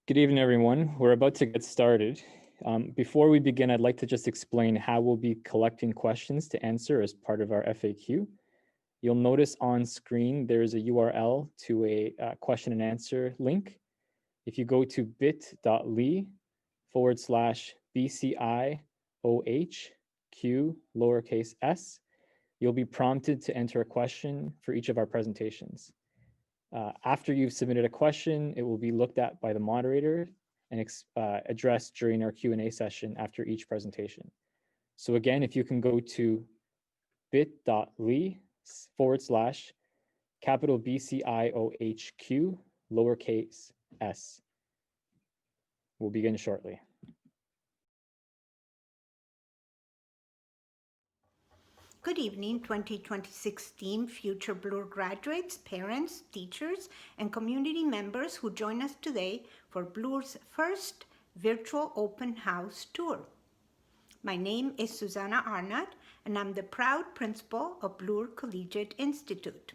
Good evening, everyone. We're about to get started. Before we begin, I'd like to just explain how we'll be collecting questions to answer as part of our FAQ. You'll notice on screen there's a URL to a question and answer link. If you go to bit.ly/BCIOHQ_s, you'll be prompted to enter a question for each of our presentations. After you've submitted a question, it will be looked at by the moderator and addressed during our Q&A session after each presentation. So again, if you can go to bit.ly/BCIOHQ_s. We'll begin shortly. Good evening, 2026 team, future Bloor graduates, parents, teachers, and community members who join us today for Bloor's first virtual open house tour. My name is Susanna Arnott, and I'm the proud principal of Bloor Collegiate Institute.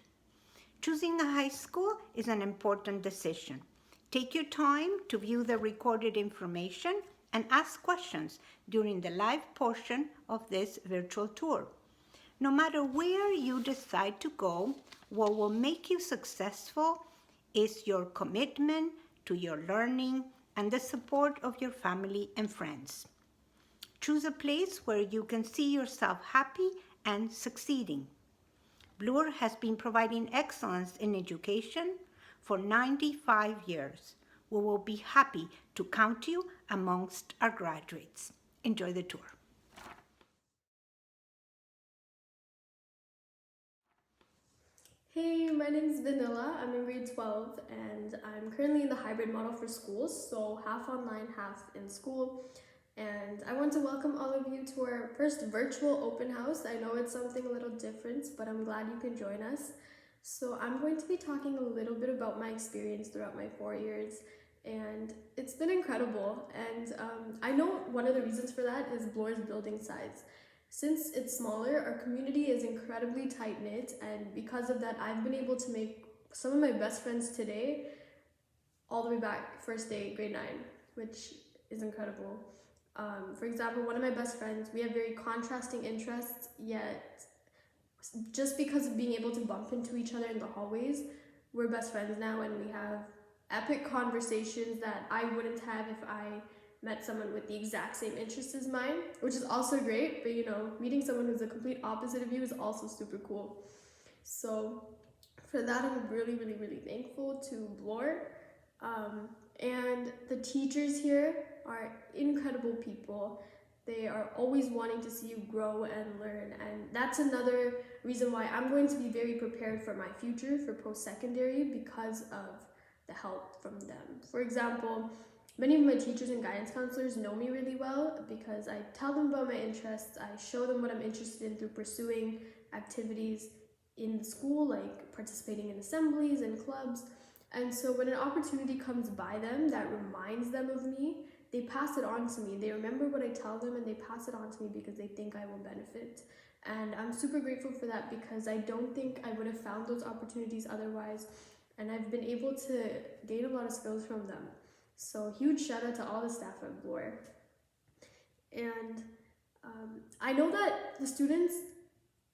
Choosing a high school is an important decision. Take your time to view the recorded information and ask questions during the live portion of this virtual tour. No matter where you decide to go, what will make you successful is your commitment to your learning and the support of your family and friends. Choose a place where you can see yourself happy and succeeding. Bloor has been providing excellence in education for 95 years. We will be happy to count you amongst our graduates. Enjoy the tour. Hey, my name is Vanilla. I'm in grade 12 and I'm currently in the hybrid model for schools, so half online, half in school. And I want to welcome all of you to our first virtual open house. I know it's something a little different, but I'm glad you can join us. So I'm going to be talking a little bit about my experience throughout my 4 years, and it's been incredible. And I know one of the reasons for that is Bloor's building size. Since it's smaller, our community is incredibly tight-knit, and because of that, I've been able to make some of my best friends today all the way back first day, grade 9, which is incredible. For example, one of my best friends, we have very contrasting interests, yet just because of being able to bump into each other in the hallways, we're best friends now, and we have epic conversations that I wouldn't have if I met someone with the exact same interests as mine, which is also great, but you know, meeting someone who's the complete opposite of you is also super cool. So for that, I'm really, really, really thankful to Bloor. And the teachers here are incredible people. They are always wanting to see you grow and learn, and that's another reason why I'm going to be very prepared for my future for post-secondary because of the help from them. For example, many of my teachers and guidance counselors know me really well because I tell them about my interests, I show them what I'm interested in through pursuing activities in the school, like participating in assemblies and clubs. And so when an opportunity comes by them that reminds them of me, they pass it on to me. They remember what I tell them and they pass it on to me because they think I will benefit. And I'm super grateful for that because I don't think I would have found those opportunities otherwise. And I've been able to gain a lot of skills from them. So huge shout out to all the staff at Bloor. And I know that the students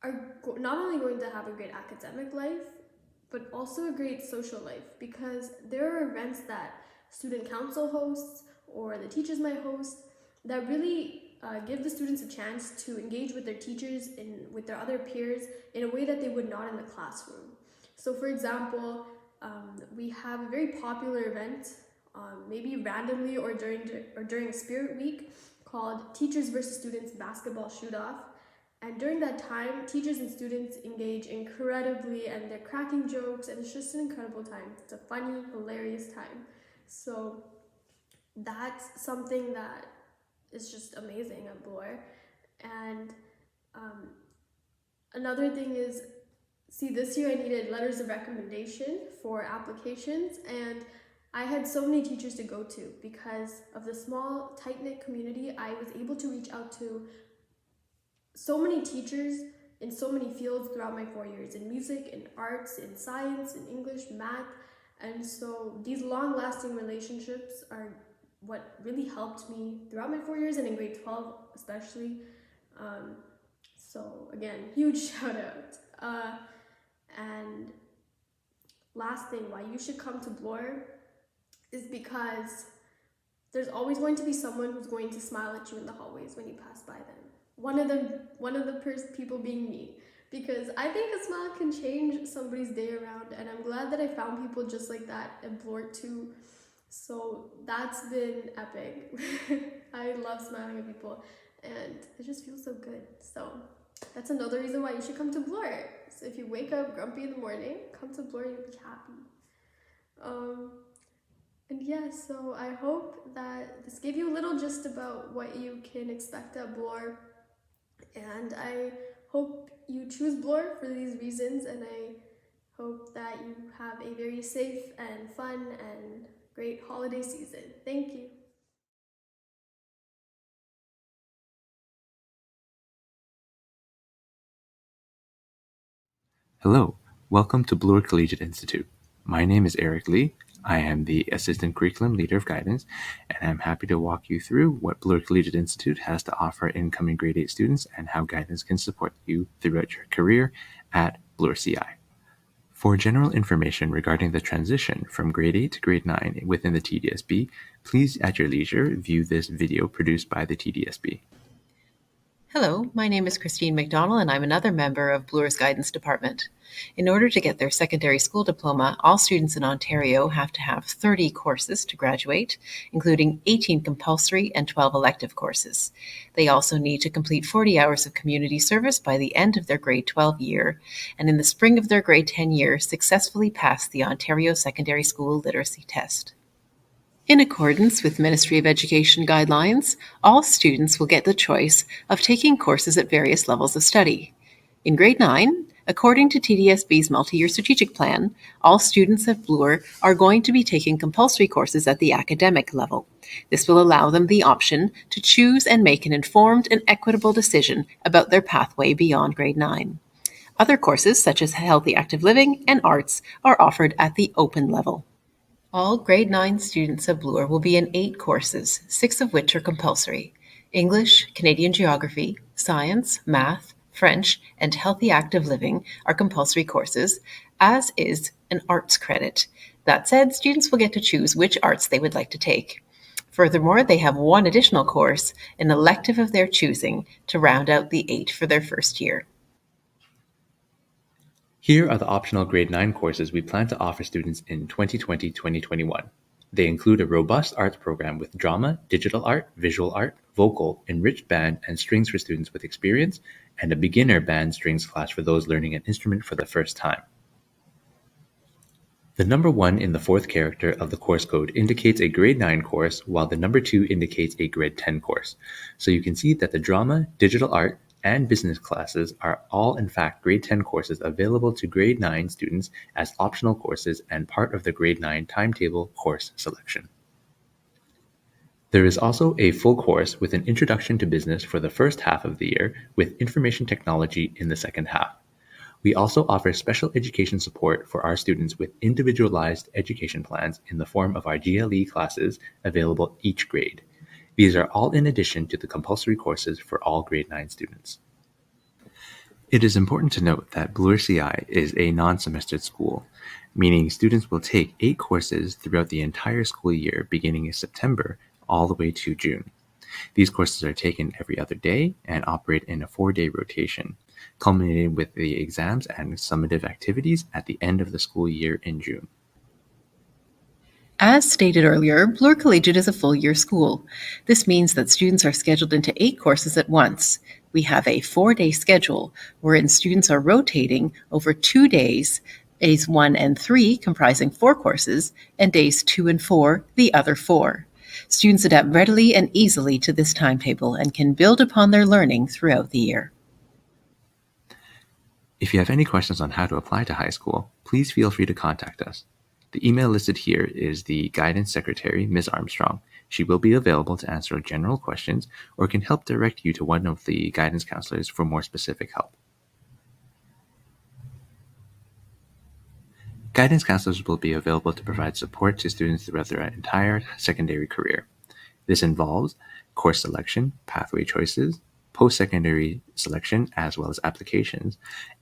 are not only going to have a great academic life, but also a great social life, because there are events that student council hosts or the teachers might host that really give the students a chance to engage with their teachers and with their other peers in a way that they would not in the classroom. So for example, we have a very popular event, maybe randomly or during Spirit Week, called Teachers versus Students Basketball Shoot-Off. And during that time, teachers and students engage incredibly and they're cracking jokes, and it's just an incredible time. It's a funny, hilarious time. So that's something that is just amazing at Bloor. And another thing is, see, this year I needed letters of recommendation for applications, and I had so many teachers to go to because of the small, tight-knit community. I was able to reach out to so many teachers in so many fields throughout my 4 years, in music, in arts, in science, in English, math, And so these long-lasting relationships are what really helped me throughout my 4 years and in grade 12 especially. So again, huge shout out. And last thing, why you should come to Bloor is because there's always going to be someone who's going to smile at you in the hallways when you pass by them. One of the people being me, because I think a smile can change somebody's day around, and I'm glad that I found people just like that at Bloor too. So that's been epic. I love smiling at people, and it just feels so good. So that's another reason why you should come to Bloor. So if you wake up grumpy in the morning, come to Bloor, you'll be happy. And yeah, so I hope that this gave you a little gist about what you can expect at Bloor. And I hope you choose Bloor for these reasons, and I hope that you have a very safe and fun and great holiday season. Thank you. Hello, welcome to Bloor Collegiate Institute. My name is Eric Lee. I am the Assistant Curriculum Leader of Guidance, and I'm happy to walk you through what Bloor Collegiate Institute has to offer incoming grade 8 students and how guidance can support you throughout your career at Bloor CI. For general information regarding the transition from grade 8 to grade 9 within the TDSB, please at your leisure view this video produced by the TDSB. Hello, my name is Christine McDonald, and I'm another member of Bloor's Guidance Department. In order to get their secondary school diploma, all students in Ontario have to have 30 courses to graduate, including 18 compulsory and 12 elective courses. They also need to complete 40 hours of community service by the end of their grade 12 year, and in the spring of their grade 10 year, successfully pass the Ontario Secondary School Literacy Test. In accordance with Ministry of Education guidelines, all students will get the choice of taking courses at various levels of study. In grade 9, according to TDSB's multi-year strategic plan, all students at Bloor are going to be taking compulsory courses at the academic level. This will allow them the option to choose and make an informed and equitable decision about their pathway beyond grade 9. Other courses, such as healthy active living and arts, are offered at the open level. All grade 9 students at Bloor will be in 8 courses, 6 of which are compulsory. English, Canadian geography, science, math, French, and healthy active living are compulsory courses, as is an arts credit. That said, students will get to choose which arts they would like to take. Furthermore, they have one additional course, an elective of their choosing, to round out the 8 for their first year. Here are the optional grade 9 courses we plan to offer students in 2020-2021. They include a robust arts program with drama, digital art, visual art, vocal, enriched band, and strings for students with experience, and a beginner band strings class for those learning an instrument for the first time. The number 1 in the fourth character of the course code indicates a grade 9 course, while the number 2 indicates a grade 10 course. So you can see that the drama, digital art, and business classes are all in fact grade 10 courses available to grade 9 students as optional courses and part of the grade 9 timetable course selection. There is also a full course with an introduction to business for the first half of the year with information technology in the second half. We also offer special education support for our students with individualized education plans in the form of our GLE classes available each grade. These are all in addition to the compulsory courses for all grade 9 students. It is important to note that Bloor CI is a non-semestered school, meaning students will take 8 courses throughout the entire school year beginning in September all the way to June. These courses are taken every other day and operate in a 4-day rotation, culminating with the exams and summative activities at the end of the school year in June. As stated earlier, Bloor Collegiate is a full-year school. This means that students are scheduled into 8 courses at once. We have a 4-day schedule, wherein students are rotating over 2 days, days 1 and 3 comprising 4 courses, and days 2 and 4, the other 4. Students adapt readily and easily to this timetable and can build upon their learning throughout the year. If you have any questions on how to apply to high school, please feel free to contact us. The email listed here is the Guidance Secretary, Ms. Armstrong. She will be available to answer general questions or can help direct you to one of the guidance counselors for more specific help. Guidance counselors will be available to provide support to students throughout their entire secondary career. This involves course selection, pathway choices, post-secondary selection, as well as applications,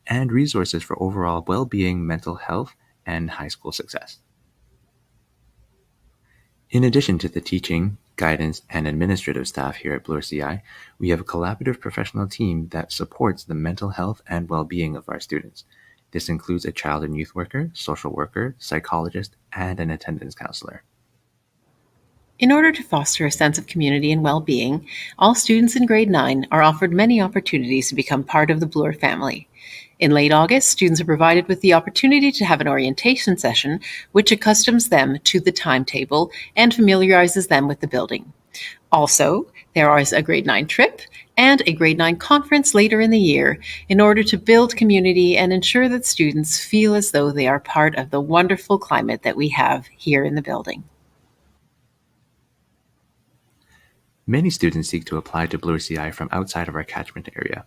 and resources for overall well-being, mental health, and high school success. In addition to the teaching, guidance, and administrative staff here at Bloor CI, we have a collaborative professional team that supports the mental health and well-being of our students. This includes a child and youth worker, social worker, psychologist, and an attendance counselor. In order to foster a sense of community and well-being, all students in grade 9 are offered many opportunities to become part of the Bloor family. In late August, students are provided with the opportunity to have an orientation session, which accustoms them to the timetable and familiarizes them with the building. Also, there is a grade 9 trip and a grade 9 conference later in the year in order to build community and ensure that students feel as though they are part of the wonderful climate that we have here in the building. Many students seek to apply to Bloor CI from outside of our catchment area.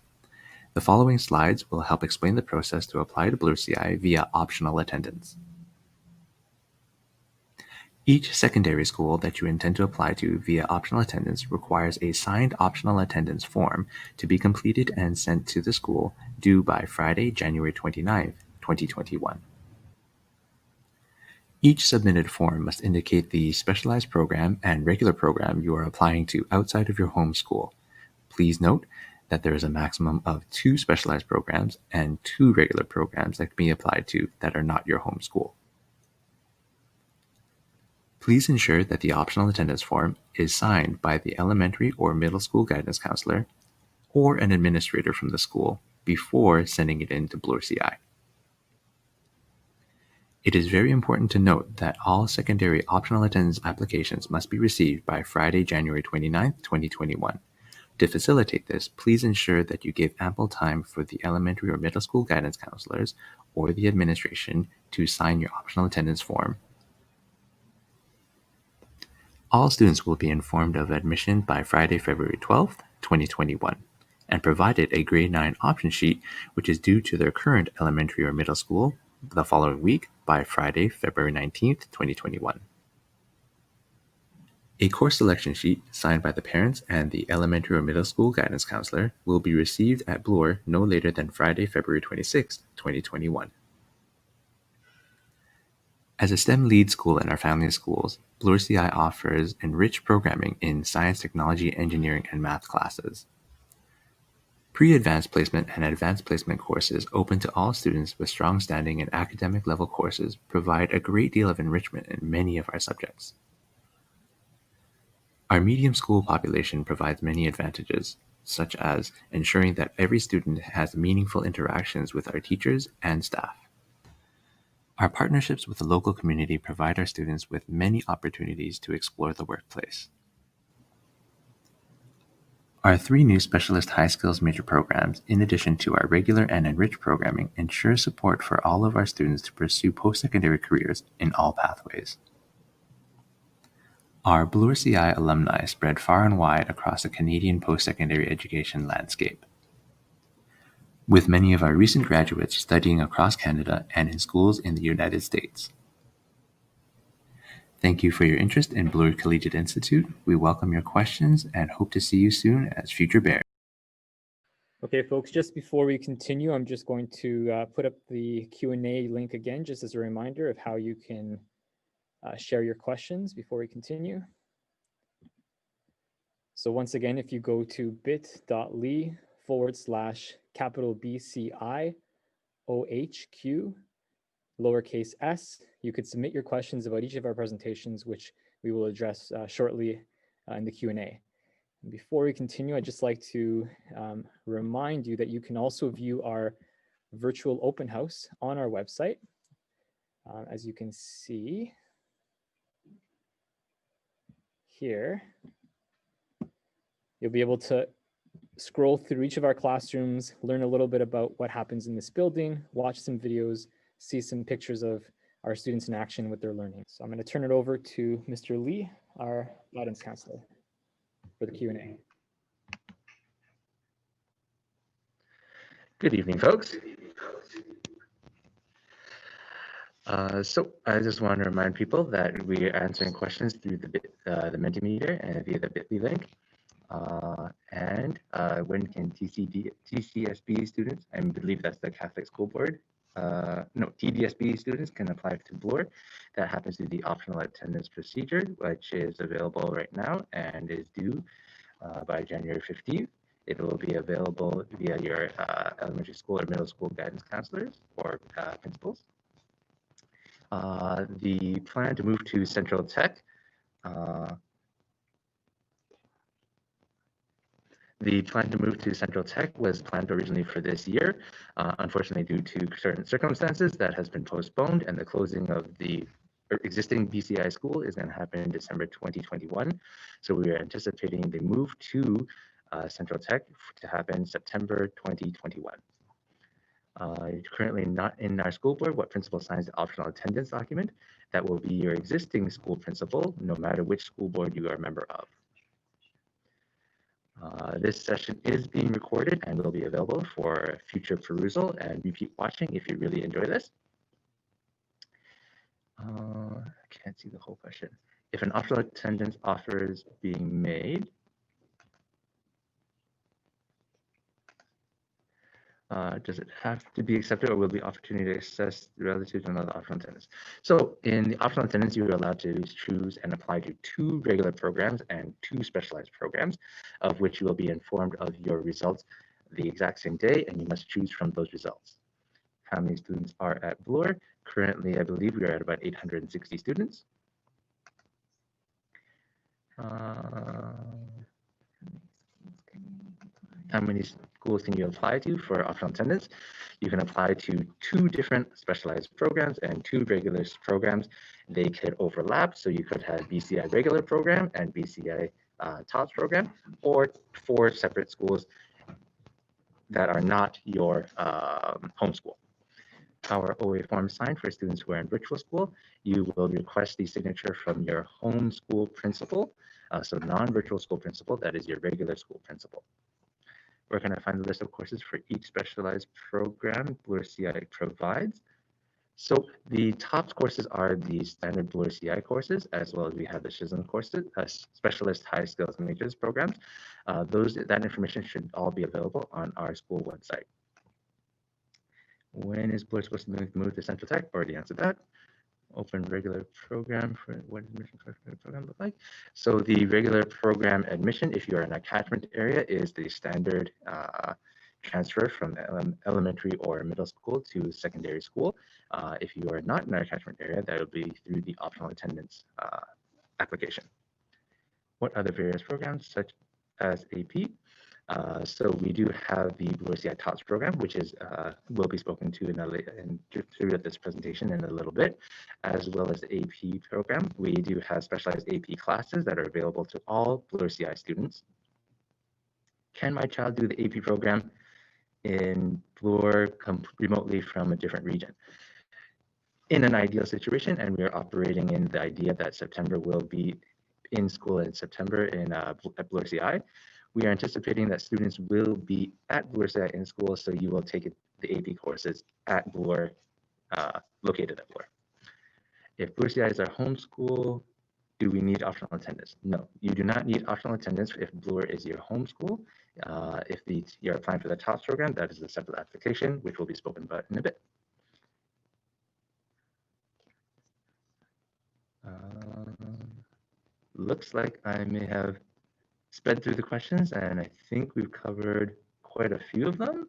The following slides will help explain the process to apply to Bloor CI via optional attendance. Each secondary school that you intend to apply to via optional attendance requires a signed optional attendance form to be completed and sent to the school due by Friday, January 29, 2021. Each submitted form must indicate the specialized program and regular program you are applying to outside of your home school. Please note that there is a maximum of 2 specialized programs and 2 regular programs that can be applied to that are not your home school. Please ensure that the optional attendance form is signed by the elementary or middle school guidance counselor or an administrator from the school before sending it in to Bloor CI. It is very important to note that all secondary optional attendance applications must be received by Friday, January 29, 2021. To facilitate this, please ensure that you give ample time for the elementary or middle school guidance counselors or the administration to sign your optional attendance form. All students will be informed of admission by Friday, February 12, 2021, and provided a grade 9 option sheet, which is due to their current elementary or middle school the following week by Friday, February 19, 2021. A course selection sheet signed by the parents and the elementary or middle school guidance counselor will be received at Bloor no later than Friday, February 26, 2021. As a STEM lead school in our family of schools, Bloor CI offers enriched programming in science, technology, engineering, and math classes. Pre-advanced placement and advanced placement courses open to all students with strong standing in academic level courses provide a great deal of enrichment in many of our subjects. Our medium school population provides many advantages, such as ensuring that every student has meaningful interactions with our teachers and staff. Our partnerships with the local community provide our students with many opportunities to explore the workplace. Our 3 new specialist high skills major programs, in addition to our regular and enriched programming, ensure support for all of our students to pursue post-secondary careers in all pathways. Our Bloor CI alumni spread far and wide across the Canadian post-secondary education landscape, with many of our recent graduates studying across Canada and in schools in the United States. Thank you for your interest in Bloor Collegiate Institute. We welcome your questions and hope to see you soon as future bearers. Okay, folks, just before we continue, I'm just going to put up the Q&A link again, just as a reminder of how you can share your questions before we continue. So once again, if you go to bit.ly/BCI-OHQ lowercase s, you could submit your questions about each of our presentations, which we will address shortly in the Q&A. Before we continue, I'd just like to remind you that you can also view our virtual open house on our website. As you can see here, you'll be able to scroll through each of our classrooms, learn a little bit about what happens in this building, watch some videos, see some pictures of our students in action with their learning. So I'm going to turn it over to Mr. Lee, our guidance counselor, for the Q&A. Good evening, folks. So I just want to remind people that we are answering questions through the Mentimeter and via the bit.ly link. When can TCSB students, I believe that's the Catholic School Board, no, TDSB students can apply to Bloor. That happens through the optional attendance procedure, which is available right now and is due by January 15th. It will be available via your elementary school or middle school guidance counselors or principals. The plan to move to Central Tech was planned originally for this year. Unfortunately, due to certain circumstances, that has been postponed, and the closing of the existing BCI school is going to happen in December 2021. So we are anticipating the move to Central Tech to happen September 2021. Currently not in our school board, what principal signs the optional attendance document? That will be your existing school principal, no matter which school board you are a member of. This session is being recorded and will be available for future perusal and repeat watching if you really enjoy this. I can't see the whole question. If an optional attendance offer is being made, does it have to be accepted, or will the opportunity to access relative to another optional attendance? So in the optional attendance, you are allowed to choose and apply to 2 regular programs and 2 specialized programs, of which you will be informed of your results the exact same day, and you must choose from those results. How many students are at Bloor? Currently, I believe we are at about 860 students. How many schools can you apply to for optional attendance? You can apply to 2 different specialized programs and 2 regular programs. They could overlap, so you could have BCI regular program and BCI TOPS program, or 4 separate schools that are not your home school. Our OA form signed for students who are in virtual school, you will request the signature from your home school principal, so non-virtual school principal, that is your regular school principal. Where can I find the list of courses for each specialized program Bloor CI provides? So the TOPS courses are the standard Bloor CI courses, as well as we have the SHISM courses, specialist high skills majors programs. That information should all be available on our school website. When is Bloor supposed to move to Central Tech? Already answered that. Open regular program for what admission program look like? So the regular program admission, if you are in a catchment area, is the standard transfer from elementary or middle school to secondary school. If you are not in our catchment area, that will be through the optional attendance application. What other various programs such as AP? So we do have the Bloor CI TOPS program, which is will be spoken to through this presentation in a little bit, as well as the AP program. We do have specialized AP classes that are available to all Bloor CI students. Can my child do the AP program in Bloor remotely from a different region? In an ideal situation, and we are operating in the idea that September will be in school in September at Bloor CI, we are anticipating that students will be at Bloor CI in school, so you will take the AP courses at Bloor, located at Bloor. If Bloor CI is our home school, do we need optional attendance? No, you do not need optional attendance if Bloor is your home school. If you're applying for the TOPS program, that is a separate application, which will be spoken about in a bit. Looks like I may have sped through the questions, and I think we've covered quite a few of them.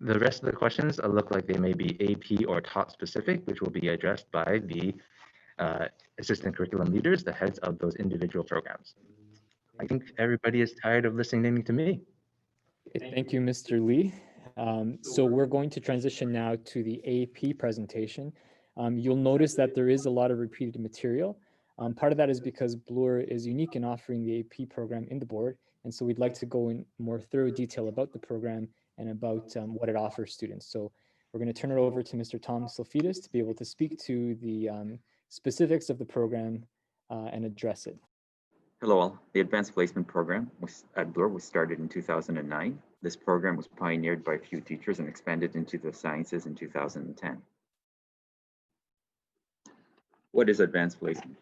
The rest of the questions look like they may be AP or TOPS specific, which will be addressed by the assistant curriculum leaders, the heads of those individual programs. I think everybody is tired of listening to me. Thank you, Mr. Lee. So we're going to transition now to the AP presentation. You'll notice that there is a lot of repeated material. Part of that is because Bloor is unique in offering the AP program in the board, and so we'd like to go in more thorough detail about the program and about what it offers students. So we're going to turn it over to Mr. Tom Sulfidis to be able to speak to the specifics of the program and address it. Hello all. The Advanced Placement Program at Bloor was started in 2009. This program was pioneered by a few teachers and expanded into the sciences in 2010. What is Advanced Placement?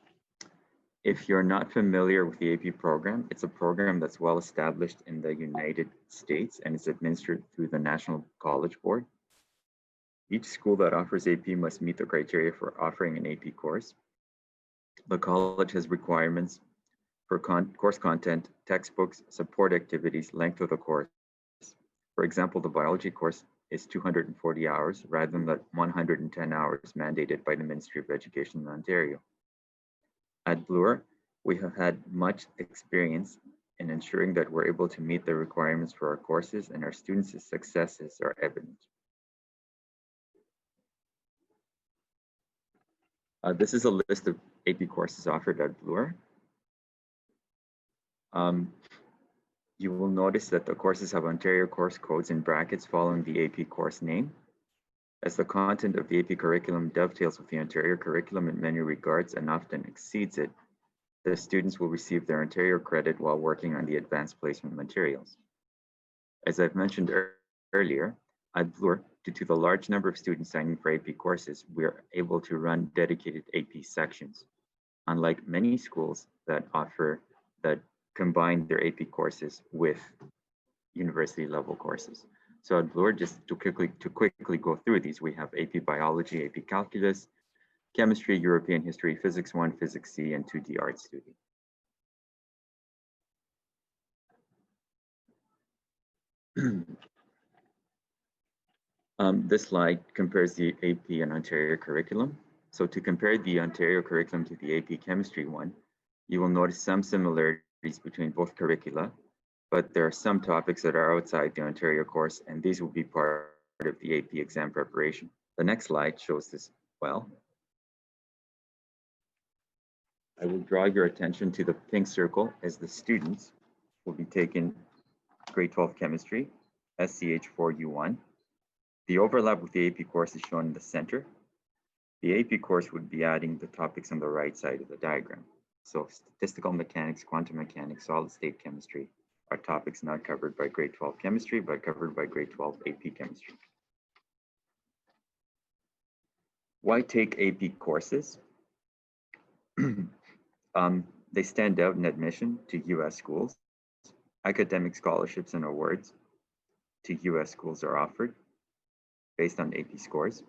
If you're not familiar with the AP program, it's a program that's well established in the United States and is administered through the National College Board. Each school that offers AP must meet the criteria for offering an AP course. The college has requirements for course content, textbooks, support activities, length of the course. For example, the biology course is 240 hours rather than the 110 hours mandated by the Ministry of Education in Ontario. At Bloor, we have had much experience in ensuring that we're able to meet the requirements for our courses, and our students' successes are evident. This is a list of AP courses offered at Bloor. You will notice that the courses have Ontario course codes in brackets following the AP course name. As the content of the AP curriculum dovetails with the Ontario curriculum in many regards and often exceeds it, the students will receive their Ontario credit while working on the advanced placement materials. As I've mentioned earlier, at Bloor, due to the large number of students signing for AP courses, we are able to run dedicated AP sections, unlike many schools that combine their AP courses with university level courses. So at Bloor, just to quickly go through these, we have AP Biology, AP Calculus, Chemistry, European History, Physics 1, Physics C, and 2D Art Study. This slide compares the AP and Ontario curriculum. So to compare the Ontario curriculum to the AP Chemistry one, you will notice some similarities between both curricula, but there are some topics that are outside the Ontario course, and these will be part of the AP exam preparation. The next slide shows this well. I will draw your attention to the pink circle as the students will be taking grade 12 chemistry, SCH4U1. The overlap with the AP course is shown in the center. The AP course would be adding the topics on the right side of the diagram. So statistical mechanics, quantum mechanics, solid state chemistry are topics not covered by grade 12 chemistry, but covered by grade 12 AP chemistry. Why take AP courses? They stand out in admission to US schools. Academic scholarships and awards to US schools are offered based on AP scores.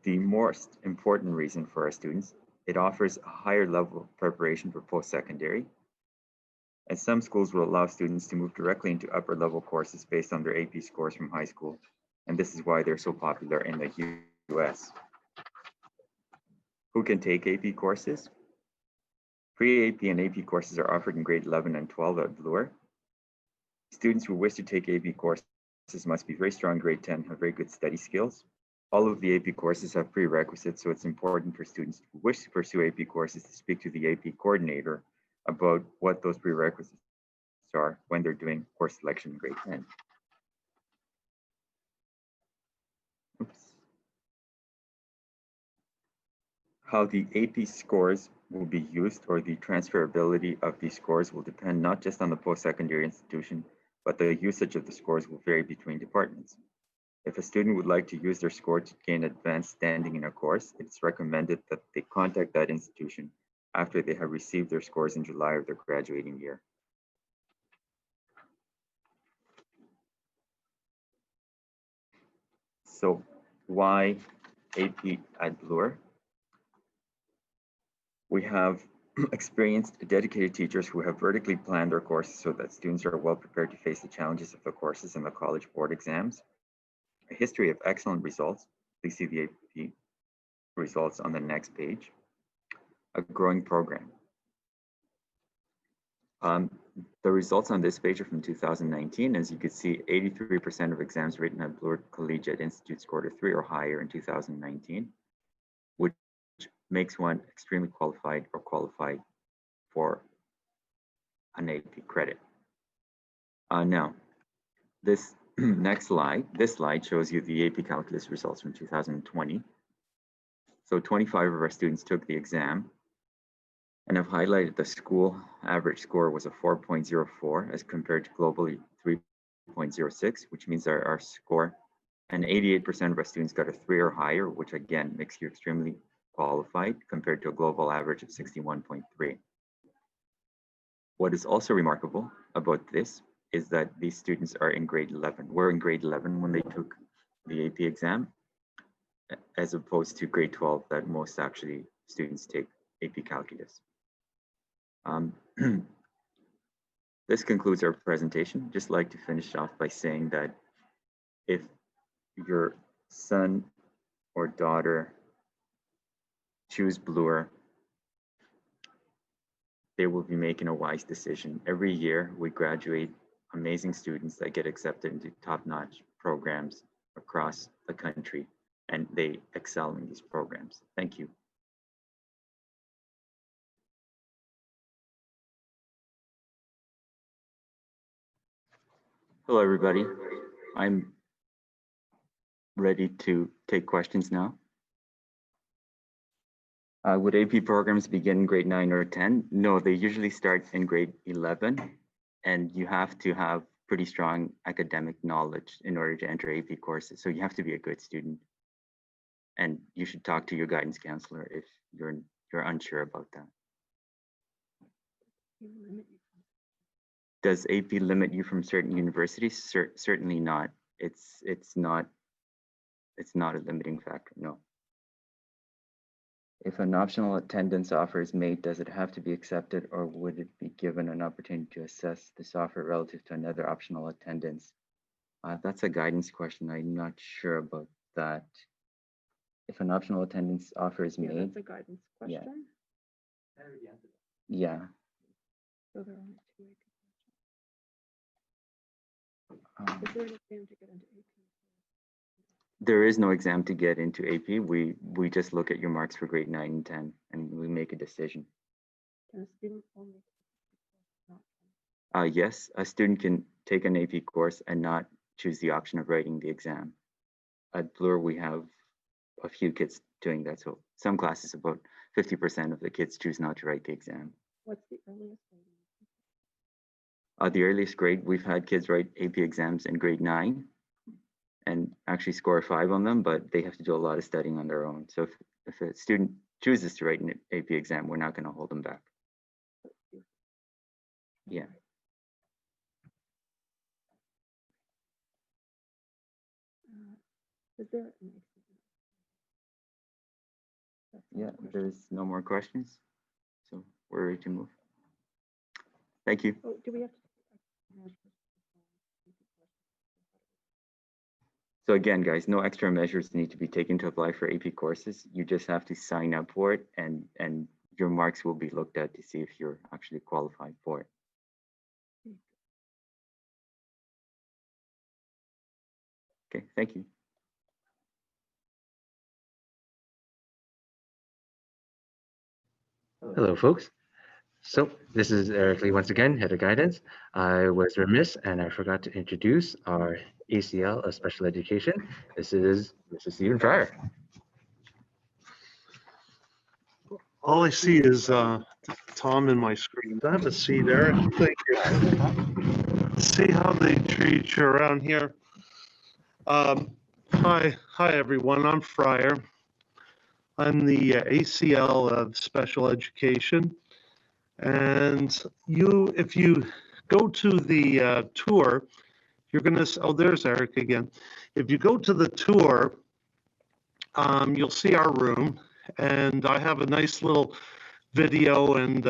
The most important reason for our students, it offers a higher level of preparation for post-secondary, and some schools will allow students to move directly into upper level courses based on their AP scores from high school, and this is why they're so popular in the US. Who can take AP courses? Pre-AP and AP courses are offered in grade 11 and 12 at Bloor. Students who wish to take AP courses must be very strong in grade 10, have very good study skills. All of the AP courses have prerequisites, so it's important for students who wish to pursue AP courses to speak to the AP coordinator about what those prerequisites are when they're doing course selection in grade 10. Oops. How the AP scores will be used, or the transferability of these scores, will depend not just on the post-secondary institution, but the usage of the scores will vary between departments. If a student would like to use their score to gain advanced standing in a course, it's recommended that they contact that institution after they have received their scores in July of their graduating year. So why AP at Bloor? We have experienced, dedicated teachers who have vertically planned their courses so that students are well prepared to face the challenges of the courses and the college board exams. A history of excellent results. Please see the AP results on the next page. A growing program. The results on this page are from 2019. As you can see, 83% of exams written at Bloor Collegiate Institute scored a 3 or higher in 2019, which makes one extremely qualified or qualified for an AP credit. Now, this next slide, this slide shows you the AP Calculus results from 2020. So 25 of our students took the exam. And I've highlighted the school average score was a 4.04 as compared to globally 3.06, which means our score, and 88% of our students got a 3 or higher, which again makes you extremely qualified compared to a global average of 61.3. What is also remarkable about this is that these students are in grade 11. We're in grade 11 when they took the AP exam, as opposed to grade 12 that most actually students take AP Calculus. This concludes our presentation. Just like to finish off by saying that if your son or daughter choose Bloor, they will be making a wise decision. Every year we graduate amazing students that get accepted into top-notch programs across the country, and they excel in these programs. Thank you. Hello, everybody. I'm ready to take questions now. Would AP programs begin in grade 9 or 10? No, they usually start in grade 11, and you have to have pretty strong academic knowledge in order to enter AP courses. So you have to be a good student, and you should talk to your guidance counselor if you're unsure about that. Does AP limit you from certain universities? Certainly not. It's not a limiting factor, no. If an optional attendance offer is made, does it have to be accepted, or would it be given an opportunity to assess this offer relative to another optional attendance? That's a guidance question. I'm not sure about that. If an optional attendance offer is made. That's a guidance question. Yeah. So there are only two Is there an exam to get into AP? There is no exam to get into AP. We just look at your marks for grade 9 and 10, and we make a decision. Can a student only Yes, a student can take an AP course and not choose the option of writing the exam. At Bloor, we have a few kids doing that. So some classes, about 50% of the kids choose not to write the exam. What's the earliest grade? The earliest grade, we've had kids write AP exams in grade 9 and actually score a 5 on them, but they have to do a lot of studying on their own. So if a student chooses to write an AP exam, we're not going to hold them back. Yeah. Is there an Yeah, there's no more questions. So we're ready to move. Thank you. Oh, do we have to? So again, guys, no extra measures need to be taken to apply for AP courses. You just have to sign up for it, and your marks will be looked at to see if you're actually qualified for it. Okay, thank you. Hello, folks. So this is Eric Lee once again, Head of Guidance. I was remiss and I forgot to introduce our ACL of Special Education. This is Mr. Stephen Fryer. All I see is Tom in my screen. Have a seat, Eric. Thank you. See how they treat you around here. Hi, everyone. I'm Fryer. I'm the ACL of Special Education. And if you go to the tour, you're going to, oh, there's Eric again. If you go to the tour, you'll see our room. And I have a nice little video, and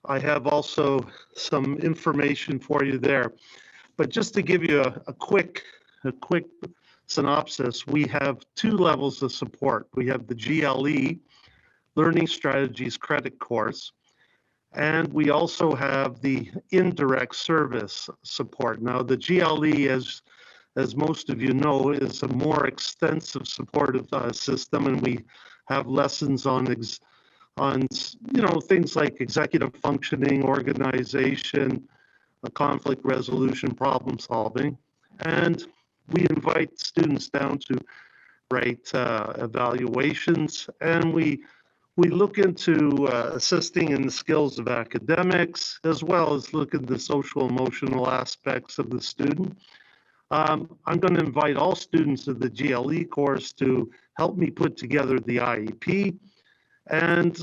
I have also some information for you there. But just to give you a quick synopsis, we have 2 levels of support. We have the GLE, Learning Strategies Credit Course, and we also have the indirect service support. Now, the GLE, as most of you know, is a more extensive supportive system, and we have lessons on things like executive functioning, organization, conflict resolution, problem solving, and we invite students down to write evaluations, and we We look into assisting in the skills of academics, as well as look at the social emotional aspects of the student. I'm going to invite all students of the GLE course to help me put together the IEP. And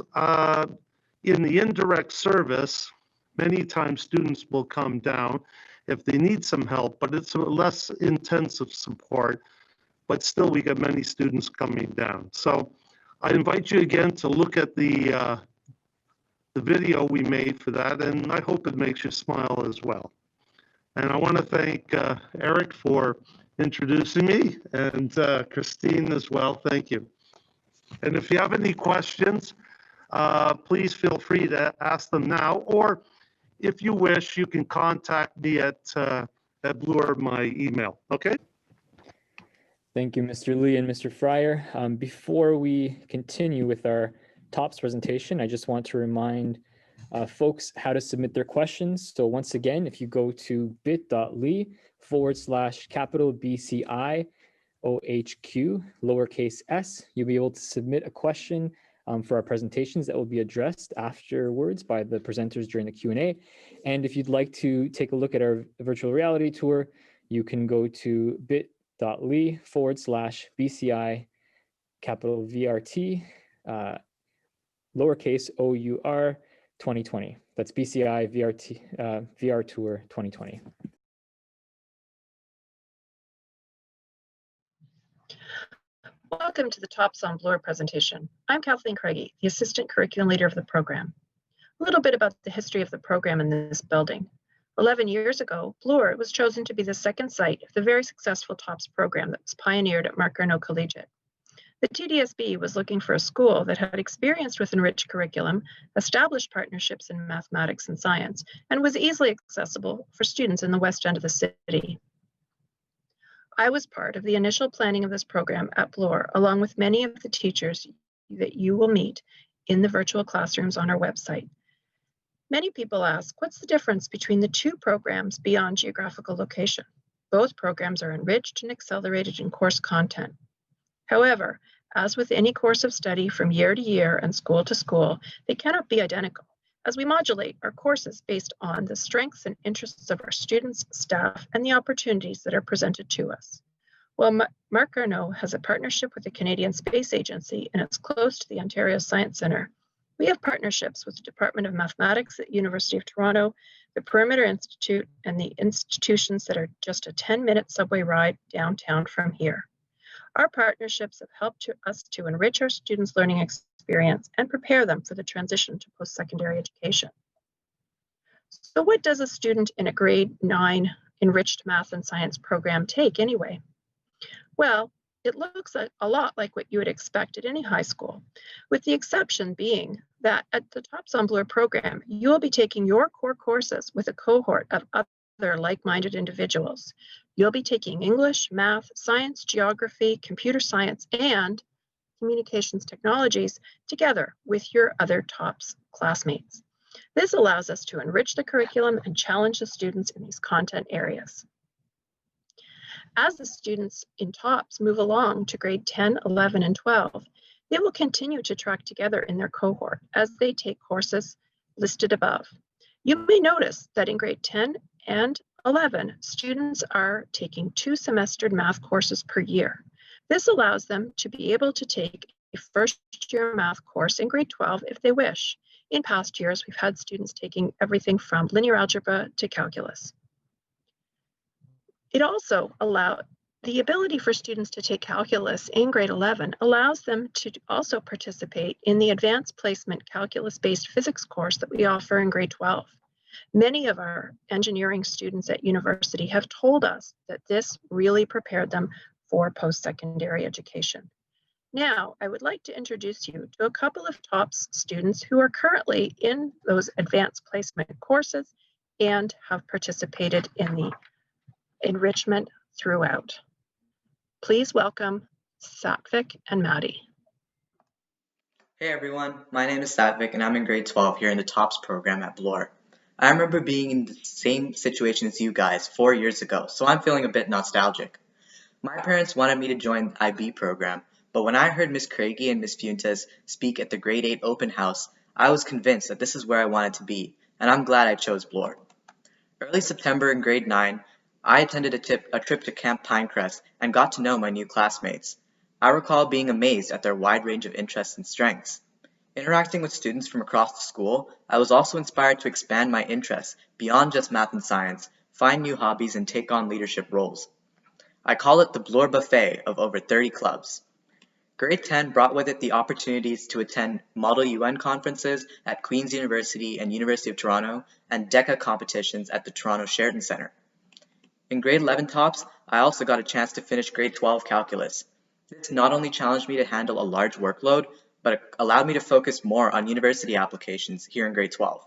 in the indirect service, many times students will come down if they need some help, but it's a less intensive support. But still, we get many students coming down. So I invite you again to look at the video we made for that, and I hope it makes you smile as well. And I want to thank Eric for introducing me, and Christine as well. Thank you. And if you have any questions, please feel free to ask them now, or if you wish, you can contact me at Bloor, my email. Okay? Thank you, Mr. Lee and Mr. Fryer. Before we continue with our TOPS presentation, I just want to remind folks how to submit their questions. So once again, if you go to bit.ly/BCI OHQ lowercase s, you'll be able to submit a question for our presentations that will be addressed afterwards by the presenters during the Q&A. And if you'd like to take a look at our virtual reality tour, you can go to bit.ly/BCI capital VRT lowercase OUR 2020. That's BCI VRT VR Tour 2020. Welcome to the TOPS on Bloor presentation. I'm Kathleen Craigie, the Assistant Curriculum Leader of the program. A little bit about the history of the program in this building. 11 years ago, Bloor was chosen to be the second site of the very successful TOPS program that was pioneered at Mark-Garneau Collegiate. The TDSB was looking for a school that had experience with enriched curriculum, established partnerships in mathematics and science, and was easily accessible for students in the west end of the city. I was part of the initial planning of this program at Bloor, along with many of the teachers that you will meet in the virtual classrooms on our website. Many people ask, what's the difference between the two programs beyond geographical location? Both programs are enriched and accelerated in course content. However, as with any course of study from year to year and school to school, they cannot be identical, as we modulate our courses based on the strengths and interests of our students, staff, and the opportunities that are presented to us. While Mark-Garneau has a partnership with the Canadian Space Agency and it's close to the Ontario Science Centre, we have partnerships with the Department of Mathematics at University of Toronto, the Perimeter Institute, and the institutions that are just a 10-minute subway ride downtown from here. Our partnerships have helped us to enrich our students' learning experience and prepare them for the transition to post-secondary education. So what does a student in a grade 9 enriched math and science program take anyway? Well, it looks a lot like what you would expect at any high school, with the exception being that at the TOPS on Bloor program, you will be taking your core courses with a cohort of other like-minded individuals. You'll be taking English, math, science, geography, computer science, and communications technologies together with your other TOPS classmates. This allows us to enrich the curriculum and challenge the students in these content areas. As the students in TOPS move along to grade 10, 11, and 12, they will continue to track together in their cohort as they take courses listed above. You may notice that in grade 10 and 11, students are taking 2 semestered math courses per year. This allows them to be able to take a first-year math course in grade 12 if they wish. In past years, we've had students taking everything from linear algebra to calculus. It also allows the ability for students to take calculus in grade 11 allows them to also participate in the advanced placement calculus-based physics course that we offer in grade 12. Many of our engineering students at university have told us that this really prepared them for post-secondary education. Now, I would like to introduce you to a couple of TOPS students who are currently in those advanced placement courses and have participated in the enrichment throughout. Please welcome Satvik and Maddie. Hey everyone, my name is Satvik and I'm in grade 12 here in the TOPS program at Bloor. I remember being in the same situation as you guys 4 years ago, so I'm feeling a bit nostalgic. My parents wanted me to join the IB program, But when I heard Miss Craigie and Miss Fuentes speak at the grade 8 open house, I was convinced that this is where I wanted to be, and I'm glad I chose Bloor. Early September in grade 9, I attended a trip to Camp Pinecrest and got to know my new classmates. I recall being amazed at their wide range of interests and strengths. Interacting with students from across the school, I was also inspired to expand my interests beyond just math and science, find new hobbies, and take on leadership roles. I call it the Bloor Buffet of over 30 clubs. Grade 10 brought with it the opportunities to attend Model UN conferences at Queen's University and University of Toronto and DECA competitions at the Toronto Sheraton Centre. In grade 11 tops, I also got a chance to finish grade 12 calculus. This not only challenged me to handle a large workload, but it allowed me to focus more on university applications here in grade 12.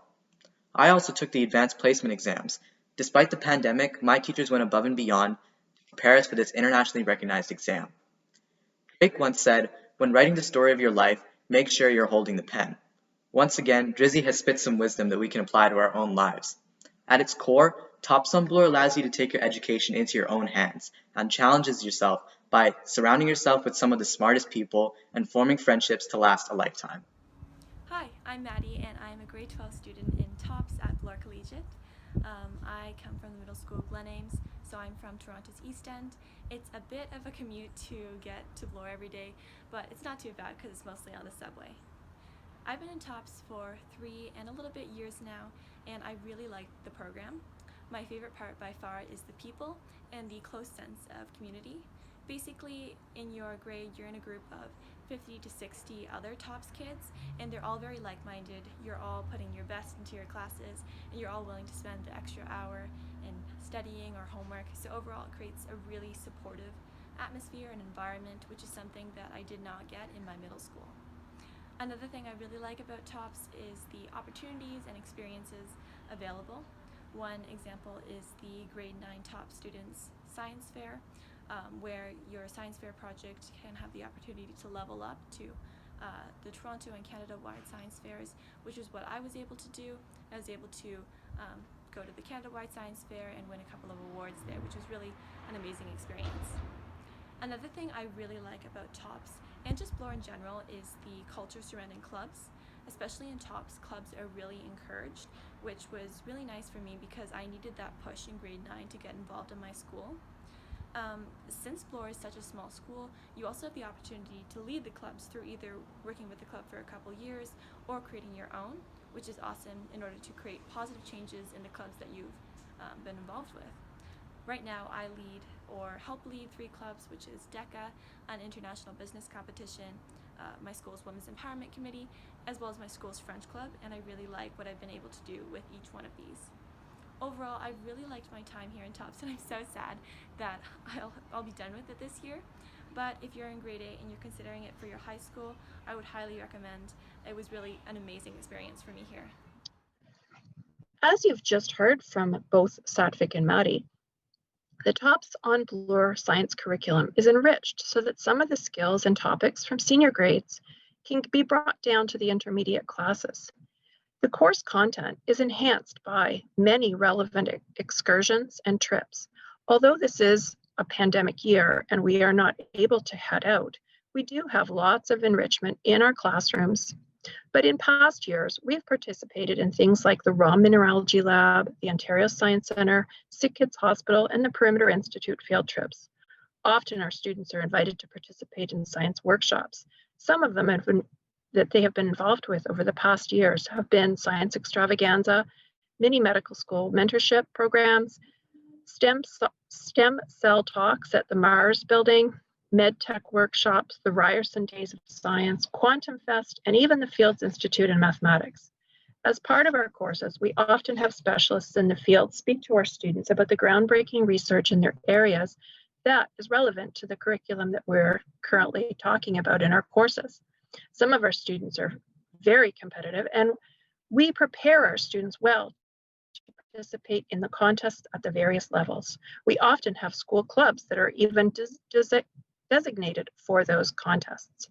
I also took the advanced placement exams. Despite the pandemic, my teachers went above and beyond to prepare us for this internationally recognized exam. Drake once said, "When writing the story of your life, make sure you're holding the pen." Once again, Drizzy has spit some wisdom that we can apply to our own lives. At its core, Tops on Bloor allows you to take your education into your own hands and challenges yourself by surrounding yourself with some of the smartest people and forming friendships to last a lifetime. Hi, I'm Maddie, and I'm a grade 12 student in TOPS at Bloor Collegiate. I come from the middle school of Glen Ames, so I'm from Toronto's East End. It's a bit of a commute to get to Bloor every day, but it's not too bad because it's mostly on the subway. I've been in TOPS for 3 and a little bit years now, and I really like the program. My favorite part by far is the people and the close sense of community. Basically, in your grade, you're in a group of 50 to 60 other TOPS kids, and they're all very like-minded. You're all putting your best into your classes, and you're all willing to spend the extra hour in studying or homework. So overall, it creates a really supportive atmosphere and environment, which is something that I did not get in my middle school. Another thing I really like about TOPS is the opportunities and experiences available. One example is the grade 9 TOPS students science fair, where your science fair project can have the opportunity to level up to the Toronto and Canada-wide science fairs, which is what I was able to do. I was able to go to the Canada-wide science fair and win a couple of awards there, which was really an amazing experience. Another thing I really like about TOPS, and just Bloor in general, is the culture surrounding clubs. Especially in TOPS, clubs are really encouraged, which was really nice for me because I needed that push in grade 9 to get involved in my school. Since Bloor is such a small school, you also have the opportunity to lead the clubs through either working with the club for a couple years or creating your own, which is awesome in order to create positive changes in the clubs that you've been involved with. Right now, I lead or help lead 3 clubs, which is DECA, an international business competition, my school's Women's Empowerment Committee, as well as my school's French Club, and I really like what I've been able to do with each one of these. Overall, I really liked my time here in TOPS, and I'm so sad that I'll be done with it this year. But if you're in grade 8 and you're considering it for your high school, I would highly recommend. It was really an amazing experience for me here. As you've just heard from both Satvik and Maddie, the TOPS on Bloor science curriculum is enriched so that some of the skills and topics from senior grades can be brought down to the intermediate classes. The course content is enhanced by many relevant excursions and trips. Although this is a pandemic year and we are not able to head out, we do have lots of enrichment in our classrooms. But in past years, we've participated in things like the Raw Mineralogy Lab, the Ontario Science Centre, Sick Kids Hospital, and the Perimeter Institute field trips. Often our students are invited to participate in science workshops. Some of them that they have been involved with over the past years have been science extravaganza, mini medical school mentorship programs, stem cell talks at the Mars building, MedTech workshops, the Ryerson Days of Science, Quantum Fest, and even the Fields Institute in Mathematics. As part of our courses, we often have specialists in the field speak to our students about the groundbreaking research in their areas that is relevant to the curriculum that we're currently talking about in our courses. Some of our students are very competitive, and we prepare our students well to participate in the contests at the various levels. We often have school clubs that are even designated for those contests.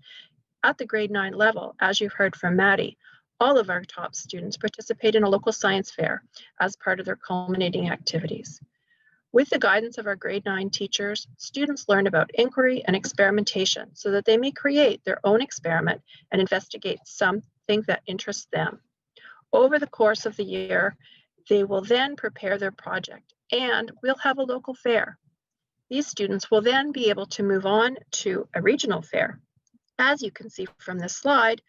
At the grade 9 level, as you've heard from Maddie, all of our TOPS students participate in a local science fair as part of their culminating activities. With the guidance of our grade 9 teachers, students learn about inquiry and experimentation so that they may create their own experiment and investigate something that interests them. Over the course of the year, they will then prepare their project, and we'll have a local fair. These students will then be able to move on to a regional fair. As you can see from this slide,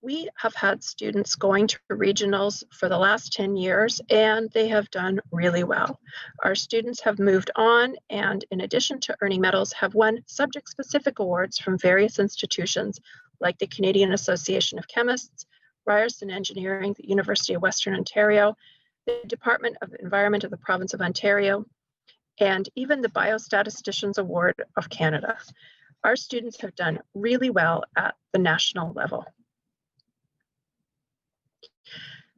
we have had students going to regionals for the last 10 years, and they have done really well. Our students have moved on, and in addition to earning medals, have won subject-specific awards from various institutions like the Canadian Association of Chemists, Ryerson Engineering, the University of Western Ontario, the Department of Environment of the Province of Ontario, and even the Biostatisticians Award of Canada. Our students have done really well at the national level.